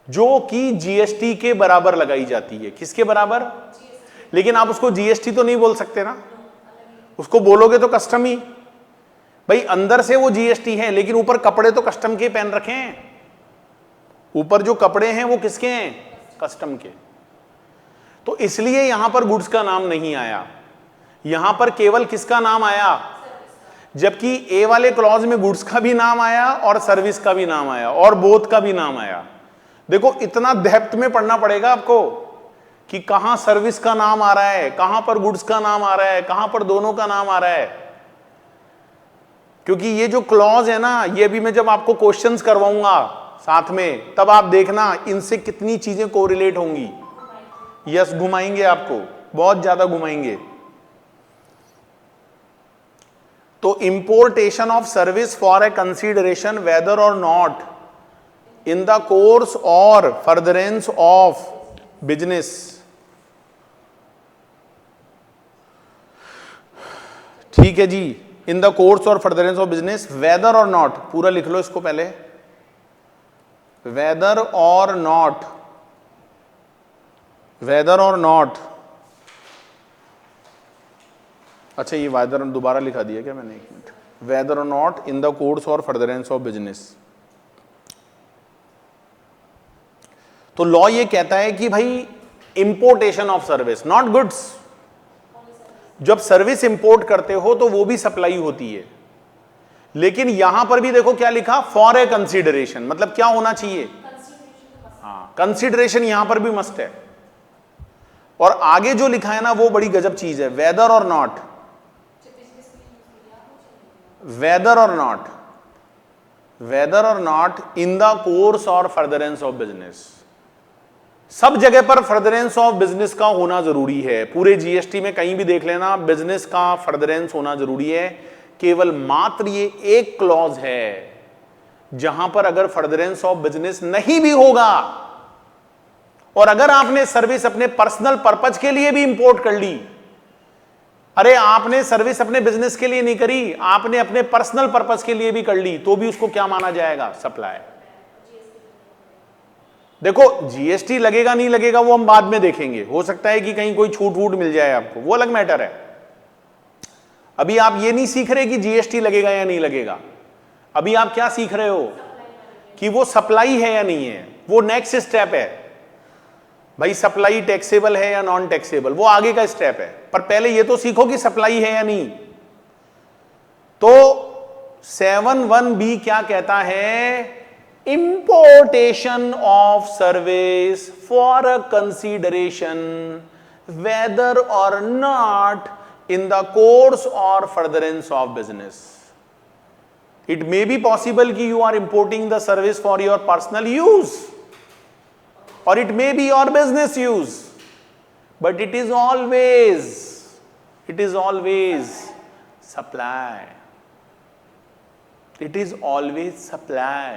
जो कि जीएसटी के बराबर लगाई जाती है। किसके बराबर? लेकिन आप उसको जीएसटी तो नहीं बोल सकते ना, उसको बोलोगे तो कस्टम ही। भाई अंदर से वो जीएसटी है लेकिन ऊपर कपड़े तो कस्टम के पहन रखे हैं, ऊपर जो कपड़े हैं वो किसके हैं? कस्टम के। तो इसलिए यहां पर गुड्स का नाम नहीं आया, यहां पर केवल किसका नाम आया? जबकि ए वाले क्लॉज में गुड्स का भी नाम आया और सर्विस का भी नाम आया और बोथ का भी नाम आया। देखो इतना डेप्थ में पढ़ना पड़ेगा आपको कि कहां सर्विस का नाम आ रहा है, कहां पर गुड्स का नाम आ रहा है, कहां पर दोनों का नाम आ रहा है। क्योंकि ये जो क्लॉज है ना, ये भी मैं जब आपको क्वेश्चंस करवाऊंगा साथ में, तब आप देखना इनसे कितनी चीजें कोरिलेट होंगी। यस, घुमाएंगे आपको, बहुत ज्यादा घुमाएंगे। तो importation of service for a consideration whether और नॉट इन द कोर्स और फर्दरेंस ऑफ बिजनेस। ठीक है जी, इन द कोर्स और फर्दरेंस ऑफ बिजनेस, वेदर और नॉट, पूरा लिख लो इसको पहले, वेदर और नॉट, वेदर और नॉट। अच्छा ये वेदर दोबारा लिखा दिया क्या मैंने? एक मिनट, वेदर और नॉट इन द कोर्स और फर्दरेंस ऑफ बिजनेस। तो लॉ ये कहता है कि भाई importation of service, not goods. जब सर्विस इंपोर्ट करते हो तो वो भी सप्लाई होती है, लेकिन यहां पर भी देखो क्या लिखा, फॉर ए कंसीडरेशन, मतलब क्या होना चाहिए? हाँ, कंसीडरेशन यहां पर भी मस्ट है। और आगे जो लिखा है ना वो बड़ी गजब चीज है, वेदर और नॉट, वेदर और नॉट, वेदर और नॉट इन द कोर्स और फर्दरेंस ऑफ बिजनेस। सब जगह पर फर्दरेंस ऑफ बिजनेस का होना जरूरी है। पूरे जीएसटी में कहीं भी देख लेना, बिजनेस का फर्दरेंस होना जरूरी है। केवल मात्र ये एक क्लॉज है जहां पर अगर फर्दरेंस ऑफ बिजनेस नहीं भी होगा, और अगर आपने सर्विस अपने पर्सनल पर्पज के लिए भी इंपोर्ट कर ली, अरे आपने सर्विस अपने बिजनेस के लिए नहीं करी, आपने अपने पर्सनल पर्पज के लिए भी कर ली, तो भी उसको क्या माना जाएगा? सप्लाई। देखो जीएसटी लगेगा नहीं लगेगा वो हम बाद में देखेंगे, हो सकता है कि कहीं कोई छूट वूट मिल जाए आपको, वो अलग मैटर है। अभी आप ये नहीं सीख रहे कि जीएसटी लगेगा या नहीं लगेगा, अभी आप क्या सीख रहे हो कि वो सप्लाई है या नहीं है, वो नेक्स्ट स्टेप है। भाई सप्लाई टैक्सेबल है या नॉन टैक्सेबल, वो आगे का स्टेप है, पर पहले ये तो सीखो कि सप्लाई है या नहीं। तो 7(1)(b) क्या कहता है? Importation of service for a consideration whether और not in the course or furtherance of business. It may be possible कि you are importing the service for your personal use, or it may be your business use, but it is always supply. It is always supply.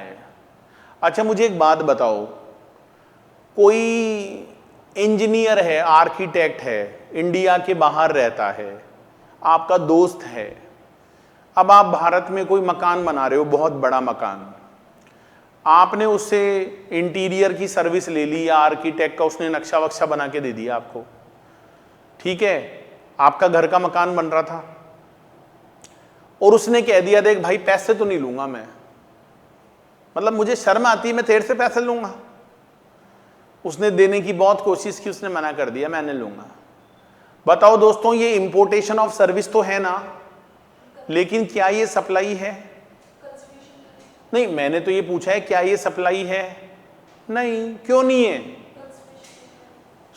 अच्छा मुझे एक बात बताओ, कोई engineer है, architect है, India के बाहर रहता है, आपका दोस्त है, अब आप भारत में कोई मकान बना रहे हो, बहुत बड़ा मकान, आपने उससे इंटीरियर की सर्विस ले ली या आर्किटेक्ट का उसने नक्शा वक्शा बना के दे दिया आपको, ठीक है, आपका घर का मकान बन रहा था और उसने कह दिया देख भाई पैसे तो नहीं लूंगा मैं, मतलब मुझे शर्म आती है, मैं तेरे से पैसे लूंगा। उसने देने की बहुत कोशिश की, उसने मना कर दिया मैं नहीं लूंगा। बताओ दोस्तों ये इंपोर्टेशन ऑफ सर्विस तो है ना, लेकिन क्या ये सप्लाई है? नहीं, मैंने तो ये पूछा है क्या ये सप्लाई है? नहीं, क्यों नहीं है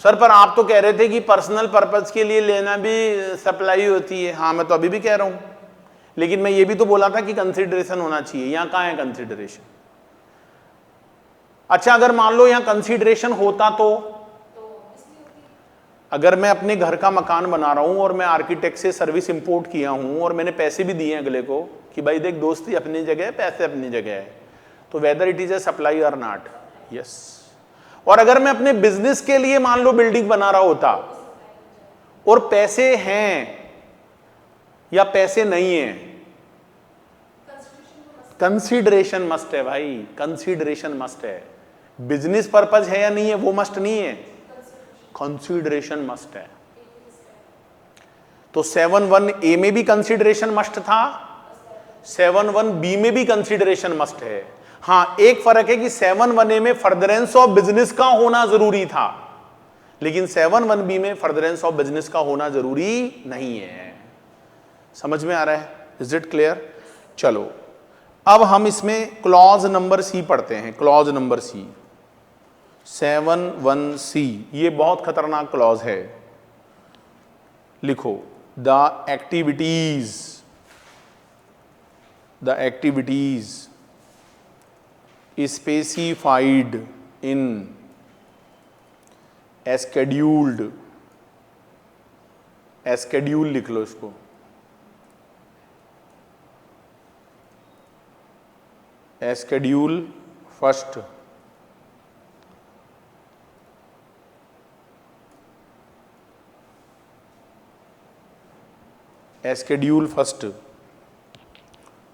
सर? पर आप तो कह रहे थे कि पर्सनल पर्पस के लिए लेना भी सप्लाई होती है। हाँ, मैं तो अभी भी कह रहा हूं, लेकिन मैं ये भी तो बोला था कि कंसीडरेशन होना चाहिए। यहां कहां है कंसीडरेशन? अच्छा, अगर मान लो यहां कंसीडरेशन होता तो अगर मैं अपने घर का मकान बना रहा हूं और मैं आर्किटेक्ट से सर्विस इंपोर्ट किया हूं और मैंने पैसे भी दिए अगले को कि भाई देख दोस्ती अपनी जगह है, पैसे अपनी जगह है, तो whether it is A supply और नॉट, यस। और अगर मैं अपने बिजनेस के लिए मान लो बिल्डिंग बना रहा होता और पैसे हैं या पैसे नहीं है, कंसीडरेशन मस्ट है भाई, कंसीडरेशन मस्ट है। बिजनेस पर्पज है या नहीं है वो मस्ट नहीं है, कंसीडरेशन मस्ट है। तो 7(1) में भी कंसीडरेशन मस्ट था, 7(1) में भी कंसीडरेशन मस्ट है। हां, एक फर्क है कि 7(1) में फर्दरेंस ऑफ बिजनेस का होना जरूरी था, लेकिन 7(1) में फर्दरेंस ऑफ बिजनेस का होना जरूरी नहीं है। समझ में आ रहा है? Is it clear? चलो अब हम इसमें क्लॉज नंबर सी पढ़ते हैं। क्लॉज नंबर सी 7(1)(c), ये बहुत खतरनाक क्लॉज है। लिखो the activities specified in schedule लिख लो इसको, schedule first, schedule first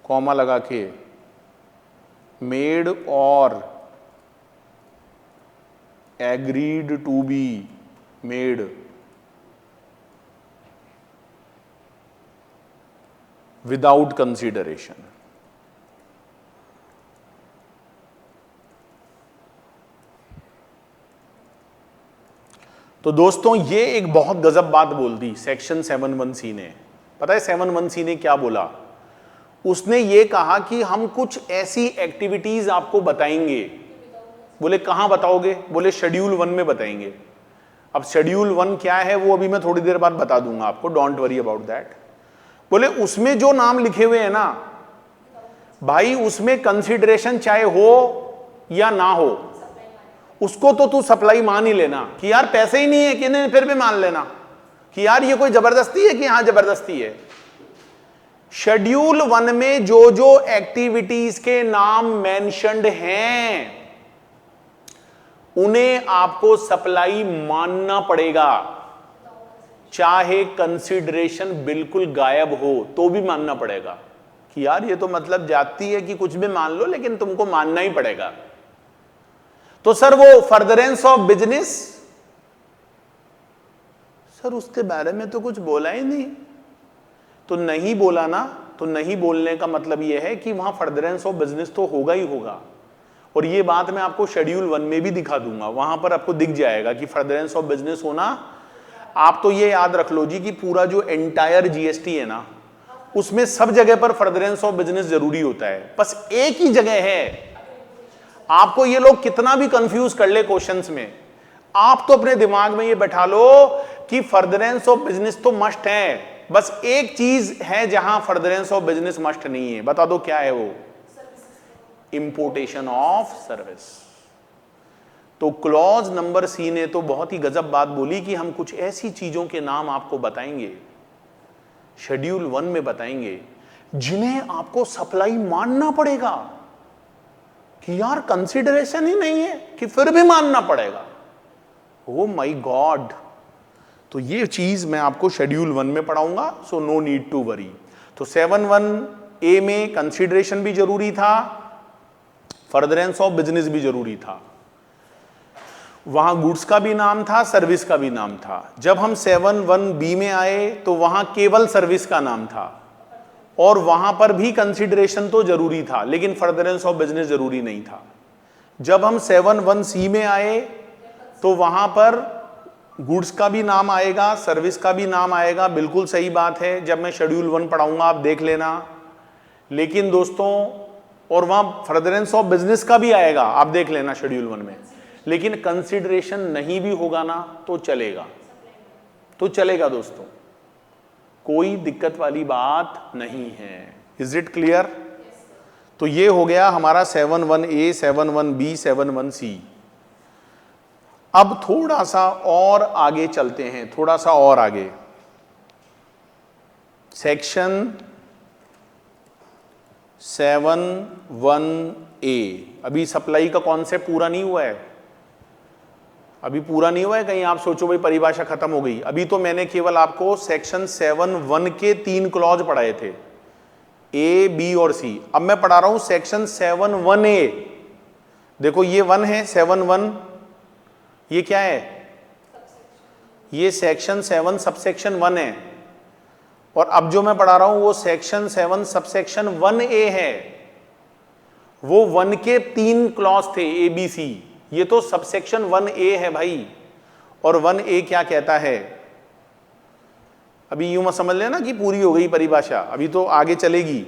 comma लगा के मेड और agreed to be made without consideration. तो दोस्तों ये एक बहुत गजब बात बोल दी सेक्शन 7(1)(c) ने। पता है 7(1)(c) ने क्या बोला? उसने ये कहा कि हम कुछ ऐसी एक्टिविटीज आपको बताएंगे। बोले कहां बताओगे? बोले शेड्यूल 1 में बताएंगे। अब शेड्यूल 1 क्या है वो अभी मैं थोड़ी देर बाद बता दूंगा आपको, डोंट वरी अबाउट दैट। बोले उसमें जो नाम लिखे हुए हैं ना भाई, उसमें कंसीडरेशन चाहे हो या ना हो, उसको तो तू सप्लाई मान ही लेना कि यार पैसे ही नहीं है कि नहीं, फिर भी मान लेना कि यार ये कोई जबरदस्ती है कि हाँ जबरदस्ती है। शेड्यूल 1 में जो जो एक्टिविटीज के नाम मेंशन्ड हैं उन्हें आपको सप्लाई मानना पड़ेगा, चाहे कंसीडरेशन बिल्कुल गायब हो तो भी मानना पड़ेगा कि यार ये तो मतलब जाती है कि कुछ भी मान लो लेकिन तुमको मानना ही पड़ेगा। तो सर वो फर्दरेंस ऑफ बिजनेस, सर उसके बारे में तो कुछ बोला ही नहीं। तो नहीं बोला ना, तो नहीं बोलने का मतलब यह है कि वहां फर्दरेंस ऑफ बिजनेस तो होगा ही होगा। और ये बात मैं आपको शेड्यूल 1 में भी दिखा दूंगा, वहां पर आपको दिख जाएगा कि फर्दरेंस ऑफ बिजनेस होना। आप तो ये याद रख लो जी कि पूरा जो एंटायर जीएसटी है ना, उसमें सब जगह पर फर्दरेंस ऑफ बिजनेस जरूरी होता है। बस एक ही जगह है, आपको ये लोग कितना भी कंफ्यूज कर ले क्वेश्चंस में, आप तो अपने दिमाग में ये बैठा लो कि फर्दरेंस ऑफ बिजनेस तो मस्ट है। बस एक चीज है जहां फर्दरेंस ऑफ बिजनेस मस्ट नहीं है, बता दो क्या है वो? Importation of service. तो क्लॉज नंबर सी ने तो बहुत ही गजब बात बोली कि हम कुछ ऐसी चीजों के नाम आपको बताएंगे, शेड्यूल 1 में बताएंगे, जिन्हें आपको सप्लाई मानना पड़ेगा कि यार कंसीडरेशन ही नहीं है कि फिर भी मानना पड़ेगा। Oh my God! तो ये चीज मैं आपको शेड्यूल 1 में पढ़ाऊंगा, so no need to worry. तो 7(1)(a) में कंसीडरेशन भी जरूरी था, फर्दरेंस ऑफ बिजनेस भी जरूरी था। वहां गुड्स का भी नाम था, सर्विस का भी नाम था। जब हम 7(1)(b) में आए तो वहां केवल सर्विस का नाम था और वहां पर भी कंसिडरेशन तो जरूरी था, लेकिन फर्दरेंस ऑफ बिजनेस जरूरी नहीं था। जब हम 7(1)(c) में आए तो वहां पर गुड्स का भी नाम आएगा, सर्विस का भी नाम आएगा, बिल्कुल सही बात है। जब मैं शेड्यूल 1 पढ़ाऊंगा आप देख लेना। लेकिन दोस्तों, और वहां फर्दरेंस ऑफ बिजनेस का भी आएगा, आप देख लेना शेड्यूल 1 में। लेकिन कंसिडरेशन नहीं भी होगा ना तो चलेगा, तो चलेगा दोस्तों, कोई दिक्कत वाली बात नहीं है। Is it clear? तो ये हो गया हमारा 7(1)(a), 7(1)(b), 7(1)(c). अब थोड़ा सा और आगे चलते हैं, थोड़ा सा और आगे। Section 7(1)(a। अभी सप्लाई का कॉन्सेप्ट पूरा नहीं हुआ है, अभी पूरा नहीं हुआ है। कहीं आप सोचो भाई परिभाषा खत्म हो गई। अभी तो मैंने केवल आपको सेक्शन 7(1) के 3 क्लॉज पढ़ाए थे, ए, बी और सी। अब मैं पढ़ा रहा हूं सेक्शन 7(1)(a). देखो ये 1 है, 7(1), ये क्या है? ये सेक्शन 7 सबसेक्शन 1 है। और अब जो मैं पढ़ा रहा हूं वो सेक्शन 7 सबसेक्शन 1A है। वो 1 के 3 क्लॉज थे, ए बी सी। ये तो सबसेक्शन 1A है भाई। और 1A क्या कहता है? अभी यूं मत समझ लेना कि पूरी हो गई परिभाषा, अभी तो आगे चलेगी।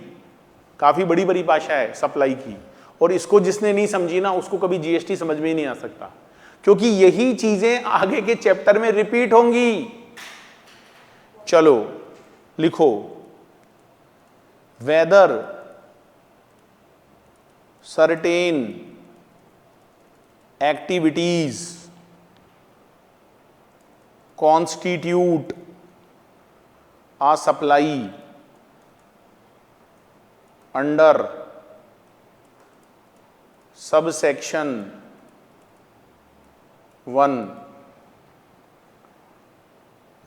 काफी बड़ी परिभाषा है सप्लाई की, और इसको जिसने नहीं समझी ना उसको कभी जीएसटी समझ में ही नहीं आ सकता, क्योंकि यही चीजें आगे के चैप्टर में रिपीट होंगी। चलो लिखो, whether certain activities constitute a supply under subsection 1।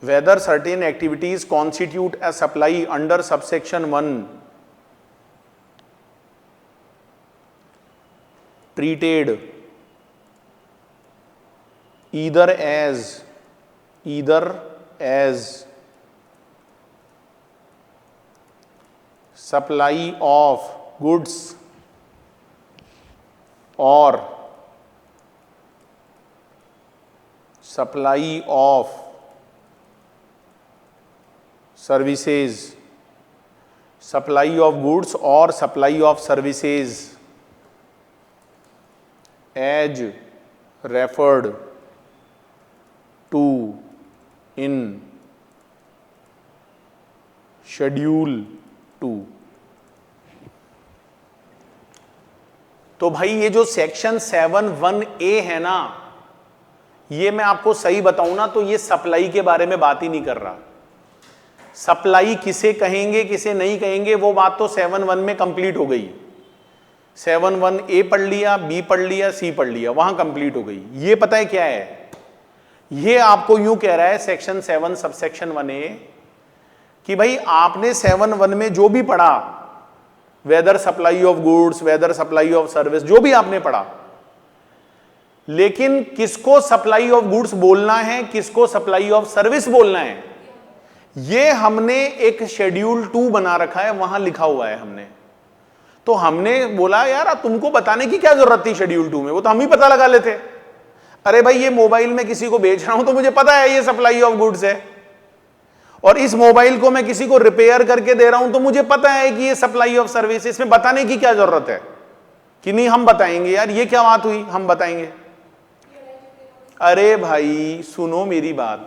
Whether certain activities constitute a supply under subsection 1 treated either as supply of goods or supply of services, supply of goods or supply of services as referred to in schedule 2। तो भाई ये जो section 7(1)(a) है ना, ये मैं आपको सही बताऊं ना तो ये सप्लाई के बारे में बात ही नहीं कर रहा। सप्लाई किसे कहेंगे किसे नहीं कहेंगे वो बात तो 7(1) में कंप्लीट हो गई। 7(1)(a) पढ़ लिया, बी पढ़ लिया, सी पढ़ लिया, वहां कंप्लीट हो गई। ये पता है क्या है? ये आपको यूं कह रहा है सेक्शन 7 सबसेक्शन 1A कि भाई आपने 7(1) में जो भी पढ़ा, whether supply of goods, whether supply of service, जो भी आपने पढ़ा, लेकिन किसको सप्लाई ऑफ गुड्स बोलना है, किसको सप्लाई ऑफ सर्विस बोलना है, ये हमने एक शेड्यूल 2 बना रखा है, वहां लिखा हुआ है हमने। तो हमने बोला यार तुमको बताने की क्या जरूरत थी शेड्यूल 2 में, वो तो हम ही पता लगा लेते। अरे भाई ये मोबाइल में किसी को बेच रहा हूं तो मुझे पता है ये सप्लाई ऑफ गुड्स है, और इस मोबाइल को मैं किसी को रिपेयर करके दे रहा हूं तो मुझे पता है कि ये सप्लाई ऑफ सर्विस। इसमें बताने की क्या जरूरत है कि नहीं हम बताएंगे यार ये क्या बात हुई, हम बताएंगे। अरे भाई सुनो मेरी बात,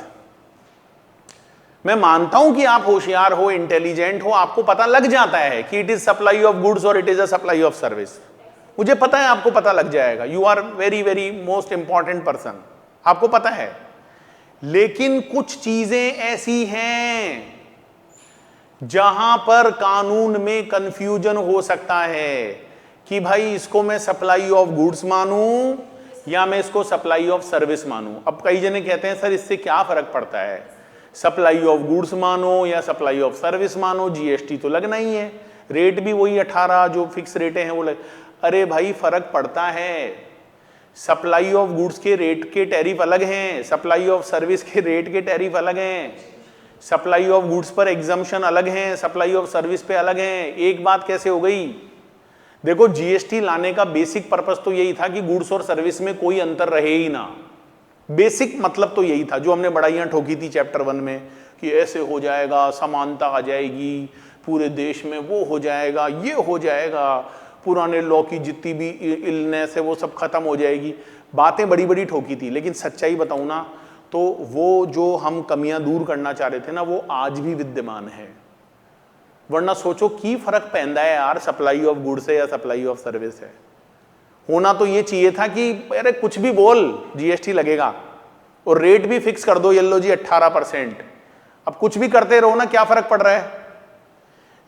मैं मानता हूं कि आप होशियार हो, इंटेलिजेंट हो, आपको पता लग जाता है कि it is supply of goods और it is a supply of service. मुझे पता है आपको पता लग जाएगा, you are very very most important person, आपको पता है। लेकिन कुछ चीजें ऐसी हैं जहां पर कानून में कंफ्यूजन हो सकता है कि भाई इसको मैं सप्लाई ऑफ गुड्स मानूं या मैं इसको सप्लाई ऑफ सर्विस मानूं। अब कई जने कहते हैं सर इससे क्या फर्क पड़ता है, सप्लाई ऑफ गुड्स मानो या सप्लाई ऑफ सर्विस मानो, जीएसटी तो लगना ही है, रेट भी वही 18 जो फिक्स रेटें हैं वो लग। अरे भाई फर्क पड़ता है, सप्लाई ऑफ गुड्स के रेट के टैरिफ अलग हैं, सप्लाई ऑफ सर्विस के रेट के टैरिफ अलग हैं, सप्लाई ऑफ गुड्स पर एग्जम्पशन अलग हैं, सप्लाई ऑफ सर्विस पे अलग हैं। एक बात कैसे हो गई? देखो जीएसटी लाने का बेसिक पर्पस तो यही था कि गुड्स और सर्विस में कोई अंतर रहे ही ना। बेसिक मतलब तो यही था जो हमने बड़ाइयां ठोकी थी चैप्टर 1 में कि ऐसे हो जाएगा, समानता आ जाएगी पूरे देश में, वो हो जाएगा, ये हो जाएगा, पुराने लॉ की जितनी भी इलनेस है वो सब खत्म हो जाएगी। बातें बड़ी बड़ी ठोकी थी, लेकिन सच्चाई बताऊं ना तो वो जो हम कमियां दूर करना चाह रहे थे ना वो आज भी विद्यमान है। वरना सोचो की फर्क पैदा है यार, सप्लाई ऑफ गुड्स है या सप्लाई ऑफ सर्विस है। होना तो ये चाहिए था कि अरे कुछ भी बोल जीएसटी लगेगा और रेट भी फिक्स कर दो, ये लो जी 18%। अब कुछ भी करते रहो ना, क्या फर्क पड़ रहा है?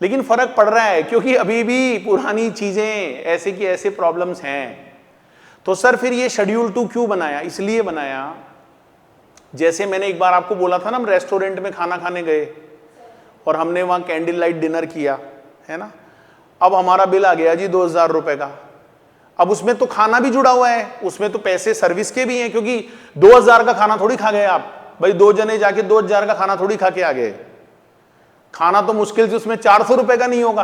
लेकिन फर्क पड़ रहा है क्योंकि अभी भी पुरानी चीजें ऐसे की ऐसे प्रॉब्लम्स हैं। तो सर फिर ये शेड्यूल 2 क्यों बनाया? इसलिए बनाया, जैसे मैंने एक बार आपको बोला था ना, हम रेस्टोरेंट में खाना खाने गए और हमने वहां कैंडल लाइट डिनर किया है ना। अब हमारा बिल आ गया जी 2000 रुपए का। अब उसमें तो खाना भी जुड़ा हुआ है, उसमें तो पैसे सर्विस के भी हैं, क्योंकि 2000 का खाना थोड़ी खा गए आप भाई, 2 जने जाके 2000 का खाना थोड़ी खा के आ गए। खाना तो मुश्किल से उसमें 400 रुपए का नहीं होगा।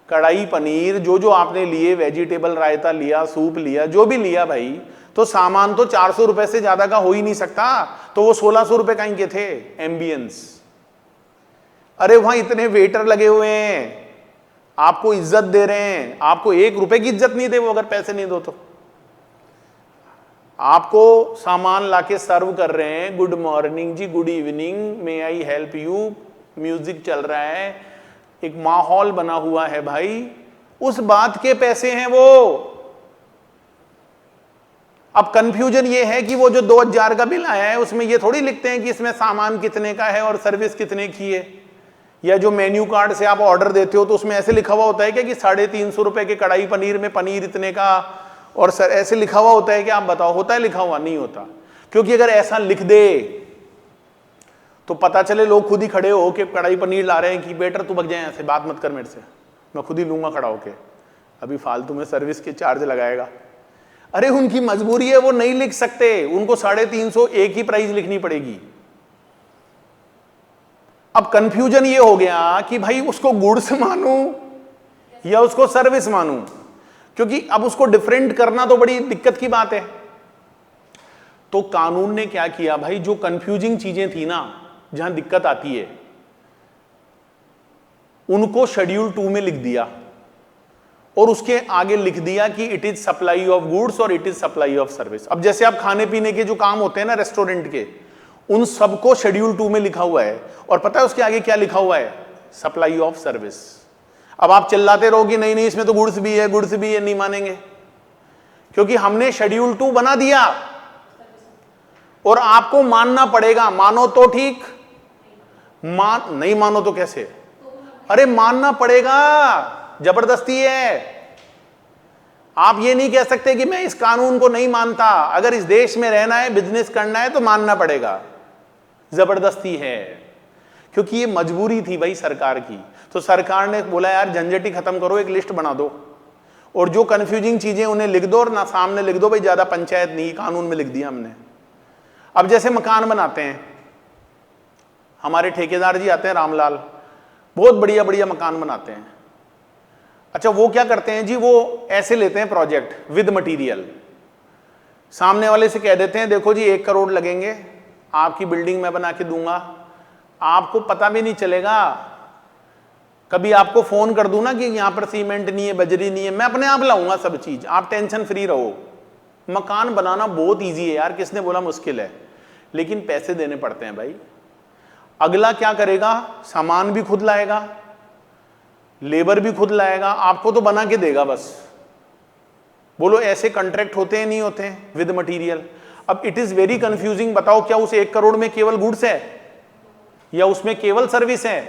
कढ़ाई पनीर जो जो आपने लिए, वेजिटेबल रायता लिया, सूप लिया, जो भी लिया भाई, तो सामान तो 400 रुपए से ज्यादा का हो ही नहीं सकता। तो वो 1600 रुपए का इनके थे। एम्बियंस, अरे वहां इतने वेटर लगे हुए हैं, आपको इज्जत दे रहे हैं, आपको 1 रुपए की इज्जत नहीं दे वो अगर पैसे नहीं दो तो। आपको सामान लाके सर्व कर रहे हैं, good morning ji, good evening, may I help you, music चल रहा है, एक माहौल बना हुआ है भाई, उस बात के पैसे हैं वो। अब कंफ्यूजन ये है कि वो जो 2000 का बिल आया है उसमें ये थोड़ी लिखते हैं कि इसमें सामान कितने का है और सर्विस कितने की है। या जो मेन्यू कार्ड से आप ऑर्डर देते हो तो उसमें ऐसे लिखा हुआ होता है क्या कि 350 रुपए के कढ़ाई पनीर में पनीर इतने का, और सर ऐसे लिखा हुआ होता है कि आप बताओ, होता है लिखा हुआ? नहीं होता। क्योंकि अगर ऐसा लिख दे तो पता चले लोग खुद ही खड़े हो कि कढ़ाई पनीर ला रहे हैं कि बेटर तू भग जाए, ऐसे बात मत कर मेरे से, मैं खुद ही लूंगा खड़ा होके, अभी फालतू में सर्विस के चार्ज लगाएगा। अरे उनकी मजबूरी है, वो नहीं लिख सकते, उनको 350 एक ही प्राइस लिखनी पड़ेगी। अब कंफ्यूजन ये हो गया कि भाई उसको गुड्स मानूं या उसको सर्विस मानूं, क्योंकि अब उसको डिफरेंट करना तो बड़ी दिक्कत की बात है। तो कानून ने क्या किया भाई, जो कंफ्यूजिंग चीजें थी ना, जहां दिक्कत आती है, उनको शेड्यूल 2 में लिख दिया और उसके आगे लिख दिया कि it is supply of goods और it is supply of service. अब जैसे आप खाने पीने के जो काम होते हैं ना रेस्टोरेंट के, उन सबको शेड्यूल 2 में लिखा हुआ है, और पता है उसके आगे क्या लिखा हुआ है? Supply of service. अब आप चिल्लाते रहो कि नहीं नहीं इसमें तो गुड्स भी है, गुड्स भी है, नहीं मानेंगे, क्योंकि हमने शेड्यूल 2 बना दिया और आपको मानना पड़ेगा। मानो तो ठीक, नहीं मानो तो कैसे? अरे मानना पड़ेगा, जबरदस्ती है। आप ये नहीं कह सकते कि मैं इस कानून को नहीं मानता। अगर इस देश में रहना है, बिजनेस करना है तो मानना पड़ेगा, जबरदस्ती है, क्योंकि ये मजबूरी थी भाई सरकार की। तो सरकार ने बोला यार झंझट ही खत्म करो, एक लिस्ट बना दो और जो कंफ्यूजिंग चीजें उन्हें लिख दो और ना सामने लिख दो भाई ज्यादा पंचायत नहीं, कानून में लिख दिया हमने। अब जैसे मकान बनाते हैं, हमारे ठेकेदार जी आते हैं रामलाल, बहुत बढ़िया बढ़िया मकान बनाते हैं। अच्छा वो क्या करते हैं जी, वो ऐसे लेते हैं प्रोजेक्ट विद मटेरियल, सामने वाले से कह देते हैं देखो जी 1 करोड़ लगेंगे, आपकी बिल्डिंग मैं बना के दूंगा, आपको पता भी नहीं चलेगा। कभी आपको फोन कर दूं ना कि यहां पर सीमेंट नहीं है, बजरी नहीं है, मैं अपने आप लाऊंगा सब चीज, आप टेंशन फ्री रहो। मकान बनाना बहुत इजी है यार, किसने बोला मुश्किल है, लेकिन पैसे देने पड़ते हैं भाई। अगला क्या करेगा, सामान भी खुद लाएगा, लेबर भी खुद लाएगा, आपको तो बना के देगा बस। बोलो ऐसे कॉन्ट्रैक्ट होते हैं नहीं होते हैं विद मटेरियल? अब इट इज वेरी कंफ्यूजिंग। बताओ क्या उस 1 करोड़ में केवल गुड्स है या उसमें केवल सर्विस है?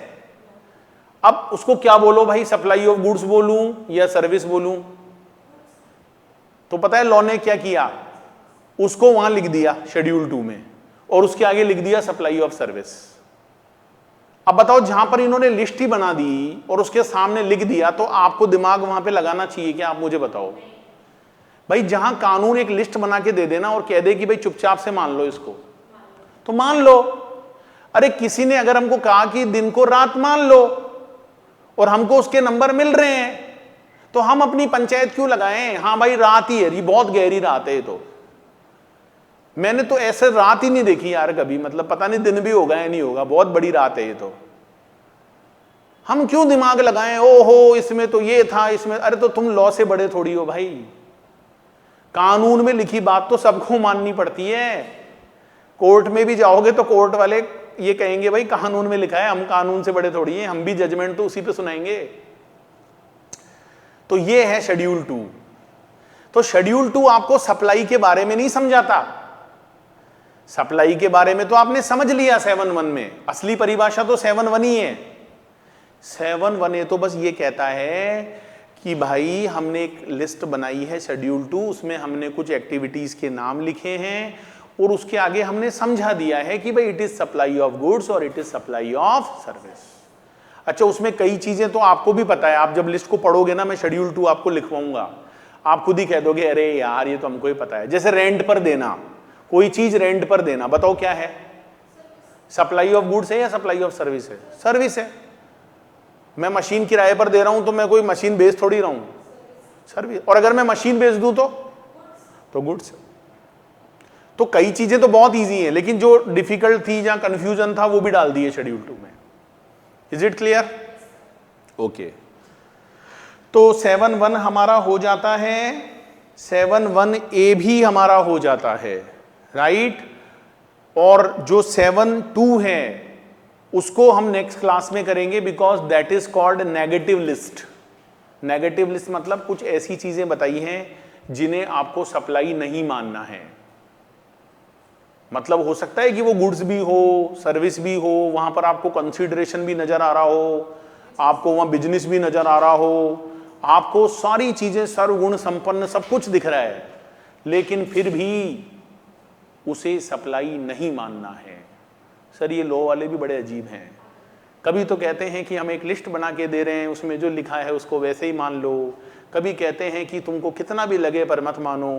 अब उसको क्या बोलो भाई, सप्लाई ऑफ गुड्स बोलूं या सर्विस बोलूं? तो पता है लॉ ने क्या किया, उसको वहां लिख दिया शेड्यूल 2 में और उसके आगे लिख दिया सप्लाई ऑफ सर्विस। अब बताओ, जहां पर इन्होंने लिस्ट ही बना दी और उसके सामने लिख दिया, तो आपको दिमाग वहां पे लगाना चाहिए क्या? आप मुझे बताओ भाई। जहां कानून एक लिस्ट बना के दे देना और कह दे कि भाई चुपचाप से मान लो इसको, तो मान लो। अरे किसी ने अगर हमको कहा कि दिन को रात मान लो और हमको उसके नंबर मिल रहे हैं, तो हम अपनी पंचायत क्यों लगाएं? हाँ भाई रात ही है, ये बहुत गहरी रात है। तो मैंने तो ऐसे रात ही नहीं देखी यार कभी, मतलब पता नहीं दिन भी होगा या नहीं होगा, बहुत बड़ी रात है ये। तो हम क्यों दिमाग लगाएं? ओहो इसमें तो ये था, इसमें। अरे तो तुम लॉ से बड़े थोड़ी हो भाई। कानून में लिखी बात तो सबको माननी पड़ती है। कोर्ट में भी जाओगे तो कोर्ट वाले ये कहेंगे भाई कानून में लिखा है, हम कानून से बड़े थोड़ी हैं, हम भी जजमेंट तो उसी पे सुनाएंगे। तो ये है शेड्यूल 2। तो शेड्यूल 2 आपको सप्लाई के बारे में नहीं समझाता। सप्लाई के बारे में तो आपने समझ लिया 7.1 में, असली परिभाषा तो 7.1 ही है। 7.1 तो बस ये कहता है कि भाई हमने एक लिस्ट बनाई है शेड्यूल 2, उसमें हमने कुछ एक्टिविटीज के नाम लिखे हैं और उसके आगे हमने समझा दिया है कि भाई it is supply of goods और it is supply of service. अच्छा, उसमें कई चीजें तो आपको भी पता है, आप जब लिस्ट को पढ़ोगे ना, मैं शेड्यूल 2 आपको लिखवाऊंगा, आप खुद ही कह दोगे अरे यार ये तो हमको ही पता है। जैसे रेंट पर देना, कोई चीज रेंट पर देना, बताओ क्या है? सप्लाई ऑफ गुड्स है या सप्लाई ऑफ सर्विस है? सर्विस है। मैं मशीन किराए पर दे रहा हूं तो मैं कोई मशीन बेच थोड़ी रहा हूं, सर्विस। और अगर मैं मशीन बेच दूं तो गुड्स। तो कई चीजें तो बहुत इजी हैं, लेकिन जो डिफिकल्ट थी, जहां कंफ्यूजन था, वो भी डाल दिए शेड्यूल 2 में। Is it clear? ओके। तो 7.1 हमारा हो जाता है, 7.1a भी हमारा हो जाता है, राइट। और जो 7.2 है उसको हम नेक्स्ट क्लास में करेंगे, because that is called negative list. Negative list मतलब कुछ ऐसी चीजें बताई हैं जिन्हें आपको सप्लाई नहीं मानना है। मतलब हो सकता है कि वो गुड्स भी हो, सर्विस भी हो, वहां पर आपको कंसीडरेशन भी नजर आ रहा हो, आपको वहां बिजनेस भी नजर आ रहा हो, आपको सारी चीजें सर्वगुण संपन्न सब कुछ दिख रहा है, लेकिन फिर भी उसे सप्लाई नहीं मानना है। सर ये लॉ वाले भी बड़े अजीब हैं। कभी तो कहते हैं कि हम एक लिस्ट बना के दे रहे हैं, उसमें जो लिखा है उसको वैसे ही मान लो। कभी कहते हैं कि तुमको कितना भी लगे पर मत मानो।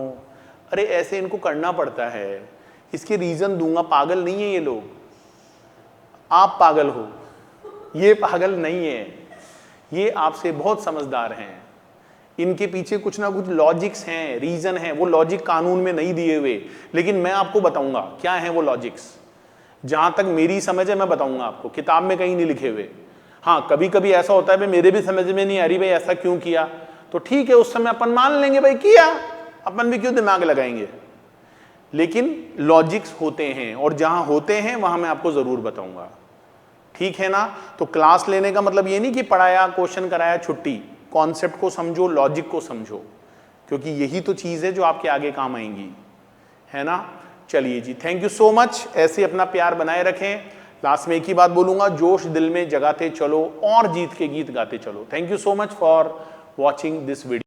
अरे ऐसे इनको करना पड़ता है। इसके रीजन दूंगा, पागल नहीं है ये लोग, आप पागल हो, ये पागल नहीं है, ये आपसे बहुत समझदार हैं। इनके पीछे कुछ ना कुछ लॉजिक्स हैं, रीजन हैं। वो लॉजिक कानून में नहीं दिए हुए, लेकिन मैं आपको बताऊंगा क्या है वो लॉजिक्स। जहां तक मेरी समझ है मैं बताऊंगा आपको, किताब में कहीं नहीं लिखे हुए। हाँ कभी कभी ऐसा होता है भाई मेरे भी समझ में नहीं आ रही, भाई ऐसा क्यों किया, तो ठीक है उस समय अपन मान लेंगे भाई किया, अपन भी क्यों दिमाग लगाएंगे। लेकिन लॉजिक्स होते हैं, और जहां होते हैं वहां मैं आपको जरूर बताऊंगा, ठीक है ना। तो क्लास लेने का मतलब ये नहीं कि पढ़ाया, क्वेश्चन कराया, छुट्टी। कॉन्सेप्ट को समझो, लॉजिक को समझो, क्योंकि यही तो चीज है जो आपके आगे काम आएंगी, है ना। चलिए जी, थैंक यू सो मच। ऐसे अपना प्यार बनाए रखें। लास्ट में एक ही बात बोलूंगा, जोश दिल में जगाते चलो और जीत के गीत गाते चलो। Thank you so much for watching this video.